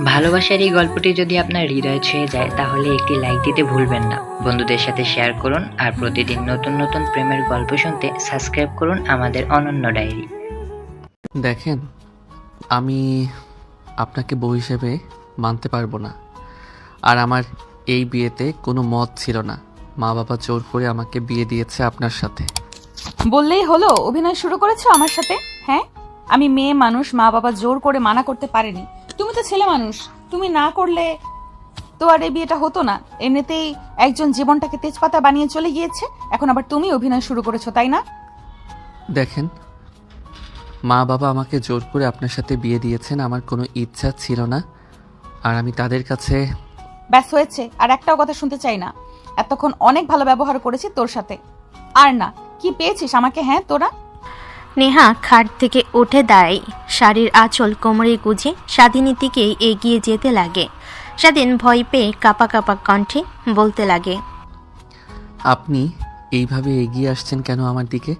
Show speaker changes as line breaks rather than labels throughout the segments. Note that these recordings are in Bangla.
ভালোবাসার এই গল্পটি যদি আপনার হৃদয় ছুঁয়ে যায় তাহলে একটি লাইক দিতে ভুলবেন না। বন্ধুদের সাথে শেয়ার করুন আর প্রতিদিন নতুন নতুন প্রেমের গল্প শুনতে সাবস্ক্রাইব করুন আমাদের অনন্য ডায়েরি।
দেখেন, আমি আপনাকে বউ হিসেবে মানতে পারবো না। আর আমার এই বিয়েতে কোনো মত ছিল না। মা বাবা জোর করে আমাকে বিয়ে দিয়েছে আপনার সাথে।
বললেই হলো অভিনয় শুরু করেছো আমার সাথে? হ্যাঁ, আমি মেয়ে মানুষ, মা বাবা জোর করে মানা করতে পারেনি। তুমি তো ছেলে মানুষ, তুমি না করলে তো আর এই বিয়েটা হতো না। এমনিতেই একজন জীবনটাকে তেজপাতা বানিয়ে চলে গিয়েছে, এখন আবার তুমি অভিনয় শুরু করেছো, তাই না?
দেখেন, মা বাবা আমাকে জোর করে আপনার সাথে বিয়ে দিয়েছেন, আমার কোনো ইচ্ছা ছিল না। আর আমি তাদের কাছে
ব্যাস হয়েছে, আর একটাও কথা শুনতে চাই না। এতক্ষণ অনেক ভালো ব্যবহার করেছি তোর সাথে, আর না। কি পেয়েছিস আমাকে? হ্যাঁ তোরা?
নেহা খাট থেকে উঠে দাঁড়ায়, শাড়ির আঁচল কোমরে গুজে স্বাধীনের দিকে এগিয়ে যেতে লাগে। স্বাধীন ভয় পেয়ে কাঁপা কাঁপা কণ্ঠে বলতে লাগে,
আপনি এইভাবে এগিয়ে আসছেন কেন আমার দিকে?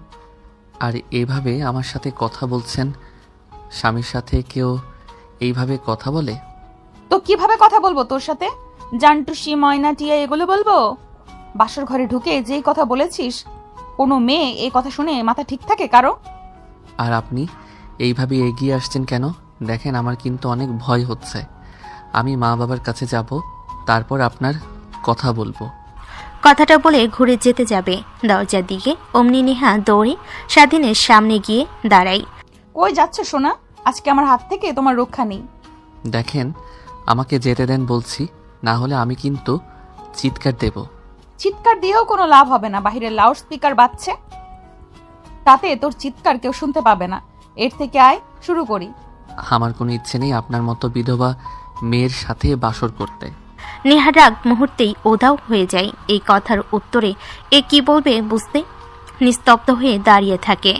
আর এভাবে আমার সাথে কথা বলছেন? স্বামীর সাথে কেউ এইভাবে কথা বলে?
তো কিভাবে কথা বলবো তোর সাথে? জানটুসি, ময়না, টিয়া এগুলো বলবো? বাসর ঘরে ঢুকে যেই কথা বলেছিস, কোনো মেয়ে এই কথা শুনে মাথা ঠিক থাকে কারো?
আর আপনি এইভাবে এগিয়ে আসছেন কেন? দেখেন, আমার কিন্তু অনেক ভয় হচ্ছে। আমি মা বাবার কাছে যাব, তারপর আপনার কথা বলবো।
কথাটা বলে ঘুরে যেতে যাবে দরজার দিকে, অমনি নেহা দৌড়ে স্বাধীনের সামনে গিয়ে দাঁড়ায়।
কই যাচ্ছ সোনা? আজকে আমার হাত থেকে তোমার রক্ষা নেই।
দেখেন, আমাকে যেতে দেন বলছি, না হলে আমি কিন্তু চিৎকার দেব।
চিৎকার দিয়েও কোনো লাভ হবে না, বাহিরে লাউড স্পিকার বাজছে, তাতে তোর চিৎকার কেউ শুনতে পাবে না। এর থেকে আয়, শুরু করি।
আমার কোনো ইচ্ছে নেই আপনার মতো বিধবা মেয়ের সাথে বাসর করতে।
নেহার রাগ মুহূর্তেই উধাও হয়ে যায়। এই কথার উত্তরে এ কি বলবে বুঝতে নিস্তব্ধ হয়ে দাঁড়িয়ে থাকে।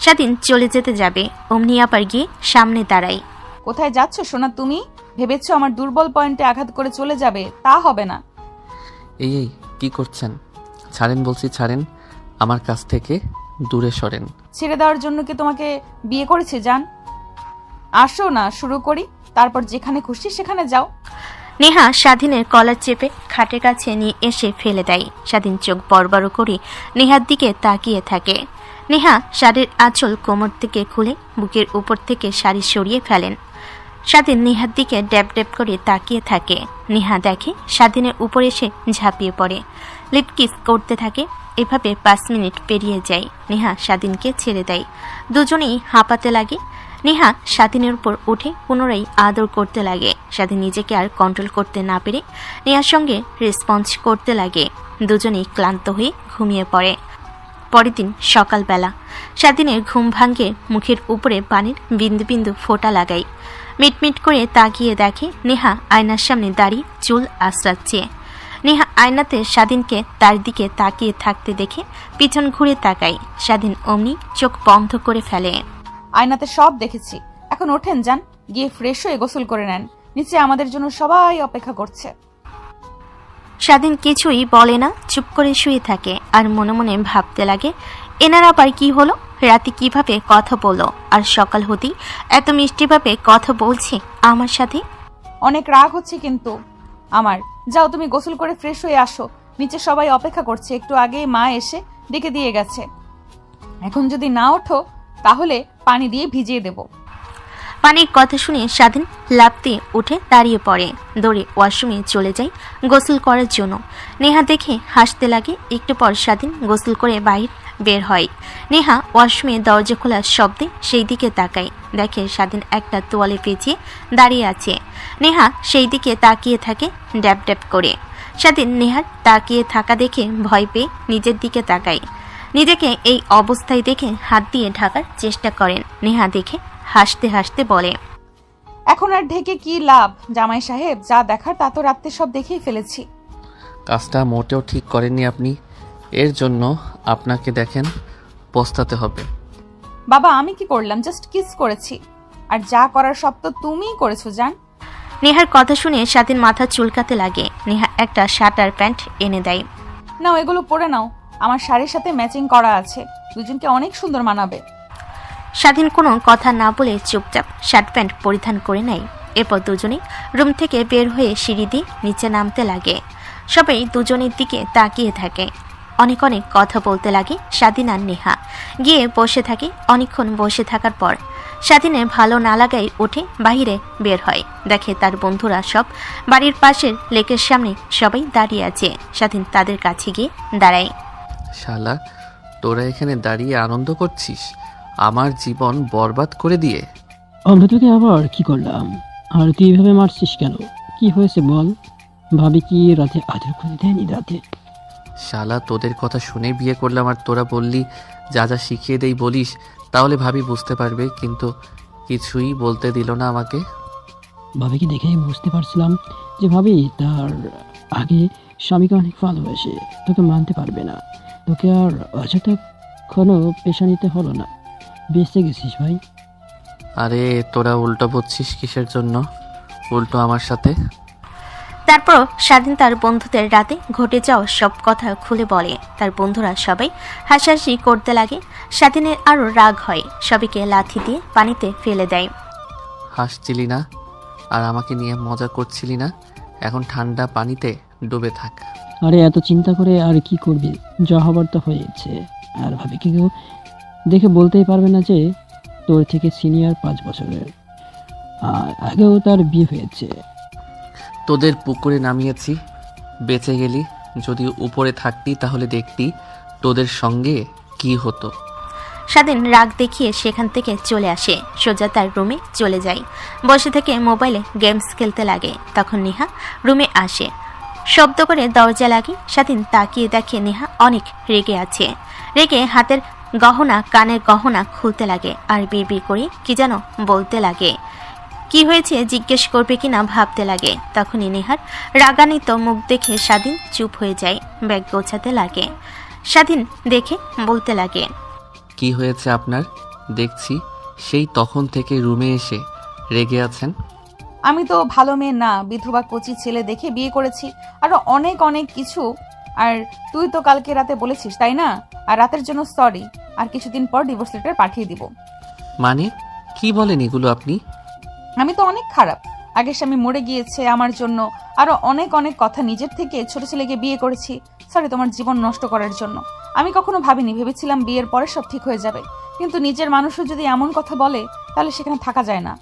স্বাধীন চলে যেতে যাবে, অমনি আবার গিয়ে সামনে দাঁড়ায়।
কোথায় যাচ্ছ সোনা তুমি? ভেবেছো আমার দুর্বল পয়েন্টে আঘাত করে চলে যাবে? তা হবে না।
এই কি করছেন? ছাড়েন বলছি, ছাড়েন। আমার কাছ থেকে দূরে সরেন।
ছেড়ে দেওয়ার জন্য কি তোমাকে বিয়ে করেছে জান? আসো না, শুরু করি, তারপর যেখানে খুশি সেখানে যাও।
নেহা স্বাধীনের কলার চেপে খাটের কাছে নিয়ে এসে ফেলে দেয়। স্বাধীন চোখ বড় করে নেহার দিকে তাকিয়ে থাকে। নেহা শাড়ির আঁচল কোমর থেকে খুলে বুকের উপর থেকে শাড়ি সরিয়ে ফেলেন। স্বাধীন নেহার দিকে ড্যাব ড্যাব করে তাকিয়ে থাকে। নেহা দেখে স্বাধীনের উপর এসে ঝাঁপিয়ে পড়ে, লিপ কিস করতে থাকে। এভাবে 5 মিনিট পেরিয়ে যায়। নেহা স্বাধীনকে ছেড়ে দেয়। দুজনেই হাঁপাতে লাগে। নেহা স্বাধীনের উপর উঠে পুনরায় আদর করতে লাগে। স্বাধীন নিজেকে আর কন্ট্রোল করতে না পেরে নেহার সঙ্গে রেসপন্স করতে লাগে। দুজনেই ক্লান্ত হয়ে ঘুমিয়ে পড়ে। পরের দিন সকালবেলা স্বাধীনের ঘুম ভাঙে, মুখের উপরে পানির বিন্দু বিন্দু ফোঁটা লাগায়। মিটমিট করে তাকিয়ে দেখে নেহা আয়নার সামনে দাঁড়িয়ে চুল আঁচড়াচ্ছে। নেহা আয়নাতে স্বাধীনকে তার দিকে তাকিয়ে থাকতে দেখে পিছন ঘুরে তাকায়। স্বাধীন অমনি চোখ বন্ধ করে ফেলে।
আয়নাতে সব দেখেছি, এখন ওঠেন যান, গিয়ে ফ্রেশ হয়ে গোসল করে নেন। নিচে আমাদের জন্য সবাই অপেক্ষা করছে।
স্বাধীন কিছুই বলে না, চুপ করে শুয়ে থাকে আর মনে মনে ভাবতে লাগে, এনার আবার কি হলো? রাতে কিভাবে কথা বলো, আর সকাল হতেই এত মিষ্টিভাবে কথা বলছে আমার সাথে।
অনেক রাগ হচ্ছে কিন্তু আমার। যাও তুমি গোসল করে ফ্রেশ হয়ে আসো, নিচে সবাই অপেক্ষা করছে। একটু আগেই মা এসে ডেকে দিয়ে গেছে। এখন যদি না ওঠো তাহলে পানি দিয়ে ভিজিয়ে দেব।
পানির কথা শুনে স্বাধীন লাফ দিয়ে উঠে দাঁড়িয়ে পড়ে, দৌড়ে ওয়াশরুমে চলে যায় গোসল করার জন্য। নেহা দেখে হাসতে লাগে। একটু পর স্বাধীন গোসল করে বাইরে বের হয়। নেহা ওয়াশরুমে দরজা খোলার শব্দে সেই দিকে তাকায়, দেখে স্বাধীন একটা তোয়ালে পেঁচিয়ে দাঁড়িয়ে আছে। নেহা সেই দিকে তাকিয়ে থাকে ড্যাব ড্যাব করে। স্বাধীন নেহার তাকিয়ে থাকা দেখে ভয় পেয়ে নিজের দিকে তাকায়। নিজেকে এই অবস্থায় দেখে হাত দিয়ে ঢাকার চেষ্টা করেন। নেহা দেখে হাসতে হাসতে বলে,
এখন আর ঢেকে কি লাভ জামাই সাহেব? যা দেখার তা তো রাত্রে সব দেখেই ফেলেছি।
কাজটা মোটেও ঠিক করেননি আপনি। এর জন্য আপনাকে দেখেন পস্তাতে হবে।
বাবা আমি কি করলাম? জাস্ট কিস করেছি, আর যা করার সব তো তুমিই করেছো জান।
নেহার কথা শুনে স্বাধীন মাথা চুলকাতে লাগে। নেহা একটা শার্ট আর প্যান্ট এনে দেয়।
নাও এগুলো পরে নাও, আমার শাড়ির সাথে ম্যাচিং করা আছে, দুজনকে অনেক সুন্দর মানাবে।
স্বাধীন কোনো কথা না বলে চুপচাপ শার্ট প্যান্ট পরিধান করে নেয়। এরপর দুজনেই রুম থেকে বের হয়ে সিঁড়ি দিয়ে নিচে নামতে লাগে। সবাই দুজনের দিকে তাকিয়ে থাকে। অনেক অনেক কথা বলতে লাগে স্বাধীন আর নেহা। গিয়ে বসে থাকে। অনেকক্ষণ বসে থাকার পর স্বাধীনের ভালো না লাগায় উঠে বাহিরে বের হয়। দেখে তার বন্ধুরা সব বাড়ির পাশের লেকের সামনে সবাই দাঁড়িয়ে আছে। স্বাধীন তাদের কাছে গিয়ে দাঁড়ায়।
শালা, তোরা এখানে দাঁড়িয়ে আনন্দ করছিস আমার জীবন বরবাদ করে দিয়ে?
আমরা তোকে আবার কি করলাম? আর তুই এইভাবে মারছিস কেন? কি হয়েছে বল? ভাবি কি রাতে আদর করে দেয়নি রাতে?
শালা, তোদের কথা শুনে বিয়ে করলাম আর তোরা বললি যা যা শিখিয়ে দেই বলিস, তাহলে ভাবি বুঝতে পারবে, কিন্তু কিছুই বলতে দিল না আমাকে।
ভাবিকে দেখেই বুঝতে পারছিলাম যে ভাবি তার আগে স্বামীকে অনেক ভালোবাসে, তোকে মানতে পারবে না। তোকে আর অযথা কোনো পেশা নিতে হলো না, বেঁচে গেছিস ভাই।
আরে তোরা উল্টো বুঝছিস কিসের জন্য? উল্টো আমার সাথে।
তারপর স্বাধীন তার বন্ধুদের রাতে ঘটে যাওয়া সব কথা খুলে বলে। তার বন্ধুরা সবাই হাসাহাসি করতে লাগে। স্বাধীনের আরও রাগ হয়, সবাইকে লাথি দিয়ে পানিতে ফেলে দেয়।
হাসছিলি না আর আমাকে নিয়ে মজা করছিলি না? এখন ঠান্ডা পানিতে ডুবে থাক।
আরে এত চিন্তা করে আর কি করবি? যা হবার তো হয়েছে। আর ভাবিকে কেউ দেখে বলতেই পারবে না যে তোর থেকে সিনিয়র 5 বছরের, আর আগেও তার বিয়ে হয়েছে।
তোদের পুকুরে নামিয়েছি, বেঁচে গেলি। যদি উপরে থাকতি তাহলে দেখতি তোদের সঙ্গে কি হতো।
স্বাধীন রাগ দেখিয়ে সেখান থেকে চলে আসে, সোজা তার রুমে চলে যায়। বসে থেকে মোবাইলে গেমস খেলতে লাগে। তখন নেহা রুমে আসে, শব্দ করে দরজা লাগে। স্বাধীন তাকিয়ে দেখে নেহা অনেক রেগে আছে। রেগে হাতের গহনা কানের গহনা খুলতে লাগে আর বিড়বিড় করে কি যেন বলতে লাগে। কি হয়েছে জিজ্ঞেস করবে কিনা ভাবতে লাগে। তখনই নেহার রাগান্বিত মুখ দেখে স্বাধীন চুপ হয়ে যায়, ব্যাগ গোছাতে লাগে। স্বাধীন দেখে বলতে লাগে,
কি হয়েছে আপনার? দেখছি সেই তখন থেকে রুমে এসে রেগে আছেন।
আমি তো ভালো মেয়ে না, বিধবা কচি ছেলে দেখে বিয়ে করেছি, আরো অনেক অনেক কিছু। আর তুই তো কালকে রাতে বলেছিস, তাই না? আর রাতের জন্য সরি, আর কিছুদিন পর ডিভোর্স লেটার পাঠিয়ে দিব।
মানে কি বলেন এগুলো আপনি?
আমি তো অনেক খারাপ, আগের স্বামী মরে গিয়েছে আমার জন্য, আরো অনেক অনেক কথা নিজের থেকে ছোট ছেলেকে বিয়ে করেছি। সরি তোমার জীবন নষ্ট করার জন্য। আমি কখনো ভাবিনি, ভেবেছিলাম বিয়ের পরে সব ঠিক হয়ে যাবে, কিন্তু নিজের মানুষও যদি এমন কথা বলে তাহলে সেখানে থাকা যায় না।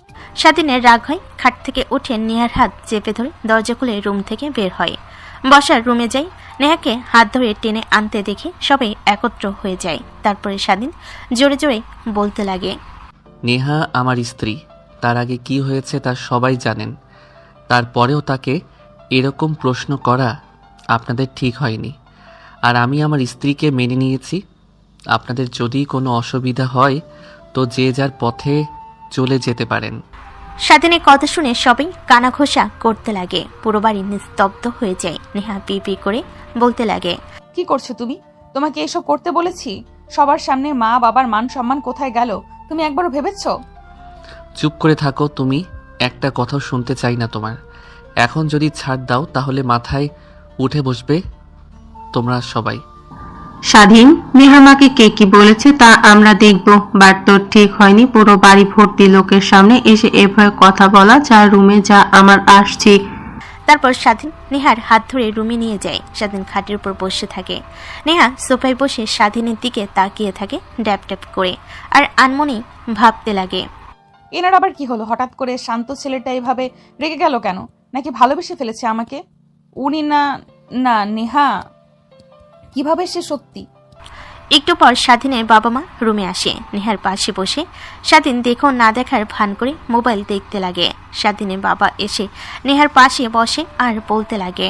স্বাধীনের রাগ হয়, খাট থেকে উঠে নেহার হাত চেপে ধরে দরজা খুলে রুম থেকে বের হয়। বসার রুমে যাই, নেহাকে হাত ধরে টেনে আনতে দেখে সবাই একত্র হয়ে যায়। তারপরে স্বাধীন জোরে জোরে বলতে লাগে,
নেহা আমার স্ত্রী, তার আগে কি হয়েছে তা সবাই জানেন। তারপরেও তাকে এরকম প্রশ্ন করা আপনাদের ঠিক হয়নি। আর আমি আমার স্ত্রীকে মেনে নিয়েছি। আপনাদের যদি কোনো অসুবিধা হয় তো যে যার পথে চলে যেতে পারেন।
স্বাধীনের কথা শুনে সবাই কানাঘোষা করতে লাগে। পুরো বাড়ি নিস্তব্ধ হয়ে যায়। নেহা পি করে বলতে লাগে,
কি করছো তুমি? তোমাকে এসব করতে বলেছি? সবার সামনে মা বাবার মান সম্মান কোথায় গেল তুমি একবারও ভেবেছো?
চুপ করে থাকো তুমি, একটা কথাও শুনতে চাই না তোমার। এখন যদি ছাড় দাও তাহলে মাথায় উঠে বসবে তোমরা সবাই।
স্বাধীন, নেহামাকে কে কি বলেছে তা আমরা দেখব। বাট তোর ঠিক হয়নি পুরো বাড়ি ভর্তি লোকের সামনে এসে এভাবে কথা বলা। যা রুমে যা, আমার আসছি।
তারপর স্বাধীন নেহার হাত ধরে রুমে নিয়ে যায়। স্বাধীন খাটের উপর বসে থাকে। নেহা সোফায় বসে স্বাধীনের দিকে তাকিয়ে থাকে ড্যাপ ড্যাপ করে, আর আনমনে ভাবতে লাগে,
এনার আবার কি হলো? হঠাৎ করে শান্ত ছেলেটা এভাবে রেগে গেল কেন? নাকি ভালোবেসে ফেলেছে আমাকে? উনি না, না নেহা, কিভাবে সে সত্যি?
একটু পর স্বাধীনের বাবা মা রুমে আসে। নেহার পাশে বসে স্বাধীন দেখো না দেখার ভান করে মোবাইল দেখতে লাগে। স্বাধীনের বাবা এসে নেহার পাশে বসে আর বলতে লাগে,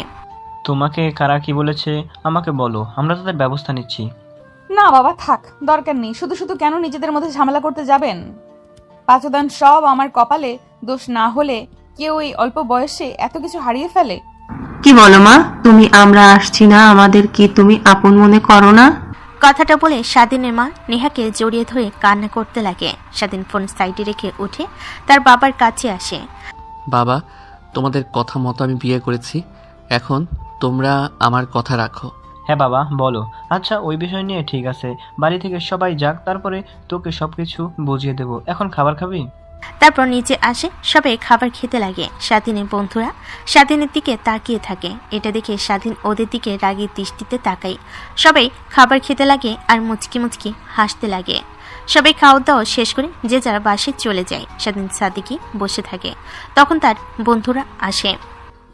তোমাকে কারা কি বলেছে আমাকে বলো, আমরা তাদের ব্যবস্থা নিচ্ছি।
না বাবা থাক, দরকার নেই। শুধু শুধু কেন নিজেদের মধ্যে ঝামেলা করতে যাবেন? পাঁচদান সব আমার কপালে, দোষ না হলে কেউ এই অল্প বয়সে এত কিছু হারিয়ে ফেলে?
কি বলো মা? তুমি আমরা আসছি না, আমাদের কি তুমি আপন মনে করো না?
কথাটা বলে স্বাধীনের মা নেহাকে জড়িয়ে ধরে কান্না করতে লাগে। স্বাধীন ফোন সাইডে রেখে উঠে তার বাবার কাছে আসে।
বাবা, তোমাদের কথা মতো আমি বিয়ে করেছি, এখন তোমরা আমার কথা রাখো।
হ্যাঁ বাবা বলো। আচ্ছা ওই বিষয় নিয়ে ঠিক আছে, বাড়ি থেকে সবাই যাক, তারপরে তোকে সবকিছু বুঝিয়ে দেবো। এখন খাবার খাবি?
তারপর নিচে আসে, সবাই খাবার খেতে লাগে। স্বাধীনের বন্ধুরা স্বাধীনের দিকে তাকিয়ে থাকে। এটা দেখে স্বাধীন ওদের দিকে রাগী দৃষ্টিতে তাকায়। সবাই খাবার খেতে লাগে আর মুচকি মুচকি হাসতে লাগে। সবাই খাওয়া দাওয়া শেষ করে যে যারা বাসে চলে যায়। স্বাধীন সাদিকি বসে থাকে। তখন তার বন্ধুরা আসে।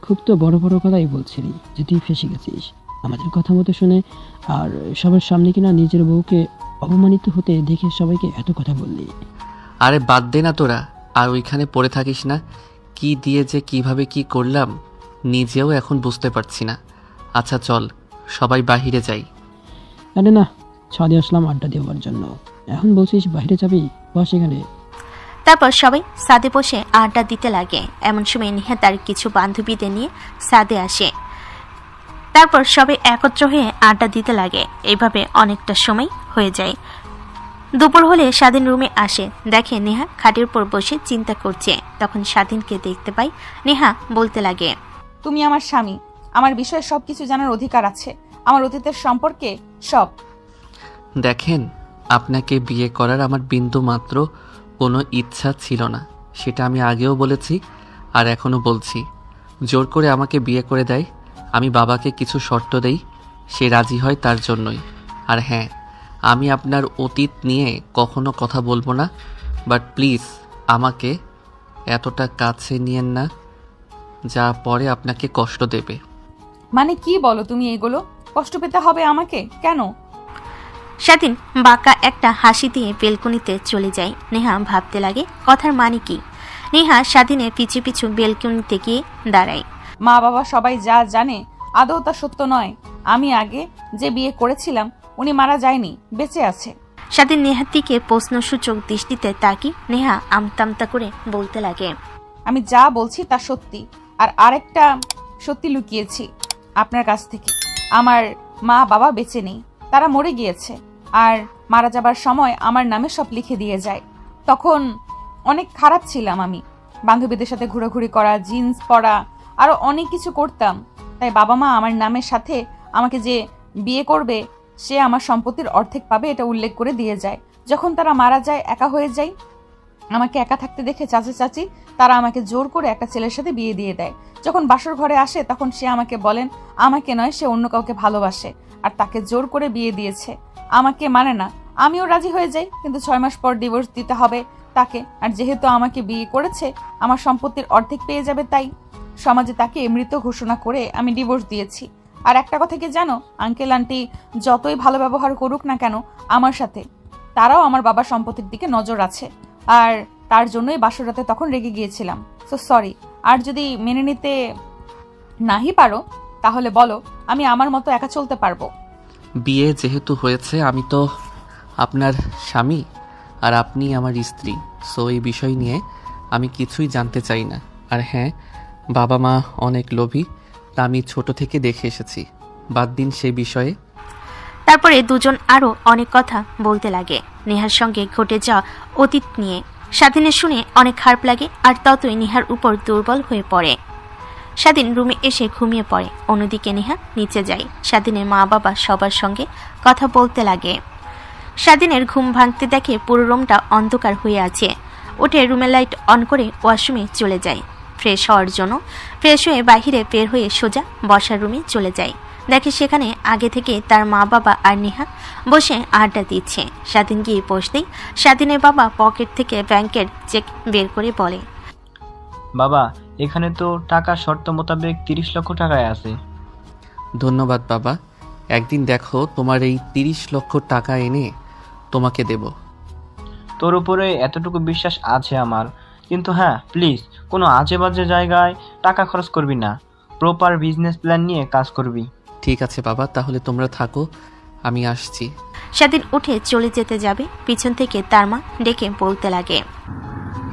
খুব তো বড় বড় কথাই বলছিলি যে তুই ফেসে গেছিস আমাদের কথা মতো শুনে, আর সবার সামনে কিনা নিজের বউকে অপমানিত হতে দেখে সবাইকে এত কথা বললি।
আরে বাদ দে না তোরা, আর ওইখানে পড়ে থাকিস না। কি দিয়ে যে কিভাবে কি করলাম নিজেও এখন বুঝতে পারছি না। আচ্ছা চল সবাই বাহিরে যাই।
আরে না, ছাদে আসলাম আড্ডা দেওয়ার জন্য, এখন বলছিস বাইরে যাবি? বস এখানে।
তারপর সবাই সাদে বসে আড্ডা দিতে লাগে। এমন সময় নেহা তার কিছু বান্ধবীদের নিয়ে সাদে আসে। তারপর সবাই একত্র হয়ে আড্ডা দিতে লাগে। এইভাবে অনেকটা সময় হয়ে যায়। দুপুর হলে স্বাধীন রুমে আসে, দেখে নেহা খাটের উপর বসে চিন্তা করছে। তখন স্বাধীনকে দেখতে পাই। নেহা বলতে লাগে,
তুমি আমার স্বামী, আমার বিষয়ে সবকিছু জানার অধিকার আছে, আমার অতীতের সম্পর্কে সব।
দেখেন, আপনাকে বিয়ে করার আমার বিন্দু মাত্র কোনো ইচ্ছা ছিল না, সেটা আমি আগেও বলেছি আর এখনও বলছি। জোর করে আমাকে বিয়ে করে দেয়, আমি বাবাকে কিছু শর্ত দেই, সে রাজি হয় তার জন্যই। আর হ্যাঁ, আমি আপনার অতীত নিয়ে কখনো কথা বলবো না, বাট প্লিজ আমাকে এতটা কাছে নিয়েন না যা পরে আপনাকে কষ্ট দেবে।
মানে কি বলো তুমি এগুলো? কষ্ট পেতে হবে আমাকে কেন?
স্বাধীন বাঁকা একটা হাসি দিয়ে বেলকনিতে চলে যায়। নেহা ভাবতে লাগে কথার মানে কি। নেহা স্বাধীনের পিছু পিছু বেলকনিতে গিয়ে দাঁড়ায়।
মা বাবা সবাই যা জানে আদৌ তা সত্য নয়। আমি আগে যে বিয়ে করেছিলাম উনি মারা যায়নি, বেঁচে আছে।
স্বাধীন নেহার দিকে প্রশ্নসূচক দৃষ্টিতে তাকি। নেহা আমতামতা করে বলতে লাগে,
আমি যা বলছি তা সত্যি, আর আরেকটা সত্যি লুকিয়েছি আপনার কাছ থেকে। আমার মা বাবা বেঁচে নেই, তারা মরে গিয়েছে। আর মারা যাবার সময় আমার নামে সব লিখে দিয়ে যায়। তখন অনেক খারাপ ছিলাম আমি, বান্ধবীদের সাথে ঘোরাঘুরি করা, জিন্স পরা, আরো অনেক কিছু করতাম। তাই বাবা মা আমার নামের সাথে আমাকে যে বিয়ে করবে সে আমার সম্পত্তির অর্ধেক পাবে এটা উল্লেখ করে দিয়ে যায়। যখন তারা মারা যায়, একা হয়ে যায়, আমাকে একা থাকতে দেখে চাচা চাচি তারা আমাকে জোর করে একটা ছেলের সাথে বিয়ে দিয়ে দেয়। যখন বাসর ঘরে আসে তখন সে আমাকে বলেন আমাকে নয়, সে অন্য কাউকে ভালোবাসে আর তাকে জোর করে বিয়ে দিয়েছে। আমাকে মানে না, আমিও রাজি হয়ে যাই, কিন্তু 6 মাস পর ডিভোর্স দিতে হবে তাকে। আর যেহেতু আমাকে বিয়ে করেছে আমার সম্পত্তির অর্ধেক পেয়ে যাবে, তাই সমাজে তাকে মৃত ঘোষণা করে আমি ডিভোর্স দিয়েছি। আর একটা কথা কি জানো, আঙ্কেল আন্টি যতই ভালো ব্যবহার করুক না কেন আমার সাথে, তারাও আমার বাবার সম্পত্তির দিকে নজর আছে। আর তার জন্যই বাসর রাতে তখন রেগে গিয়েছিলাম। So sorry. আর যদি মেনে নিতে নাহি পারো তাহলে বলো, আমি আমার মতো একা চলতে পারবো।
বিয়ে যেহেতু হয়েছে, আমি তো আপনার স্বামী আর আপনি আমার স্ত্রী, সো এই বিষয় নিয়ে আমি কিছুই জানতে চাই না। আর হ্যাঁ, বাবা মা অনেক লোভী, তা আমি ছোট থেকে দেখে এসেছি, বাদ দিন সে বিষয়ে।
তারপরে দুজন আরো অনেক কথা বলতে লাগে নেহার সঙ্গে ঘটে যাওয়া অতীত নিয়ে। স্বাধীনের শুনে অনেক খারাপ লাগে, আর ততই নেহার উপর দুর্বল হয়ে পড়ে। স্বাধীন রুমে এসে ঘুমিয়ে পড়ে। অন্যদিকে নেহা নিচে যায়। স্বাধীনের মা বাবা সবার সঙ্গে কথা বলতে লাগে। স্বাধীনের ঘুম ভাঙতে দেখে পুরো রুমটা অন্ধকার হয়ে আছে। উঠে রুমের লাইট অন করে ওয়াশরুমে চলে যায় ফ্রেশ হওয়ার জন্য। ফ্রেশ হয়ে বাইরে বের হয়ে সোজা বসার রুমে চলে যায়। দেখে সেখানে আগে থেকে তার মা বাবা আর নেহা বসে আড্ডা দিচ্ছে। স্বাধীন গিয়ে বসতেই স্বাধীনের বাবা পকেট থেকে ব্যাংকের চেক বের করে বলে,
বাবা, এখানে তো টাকা শর্ত মোতাবেক 30 লক্ষ টাকায় আছে।
ধন্যবাদ বাবা, একদিন দেখো তোমার এই 30 লক্ষ টাকা এনে তোমাকে দেব।
তোর উপরে এতটুকু বিশ্বাস আছে আমার, কিন্তু হ্যাঁ প্লিজ কোনো আজে বাজে জায়গায় টাকা খরচ করবি না, প্রপার বিজনেস প্ল্যান নিয়ে কাজ করবি।
ঠিক আছে বাবা, তাহলে তোমরা থাকো, আমি আসছি।
স্বাধীন উঠে চলে যেতে যাবে, পিছন থেকে তার মা ডেকে বলতে লাগে,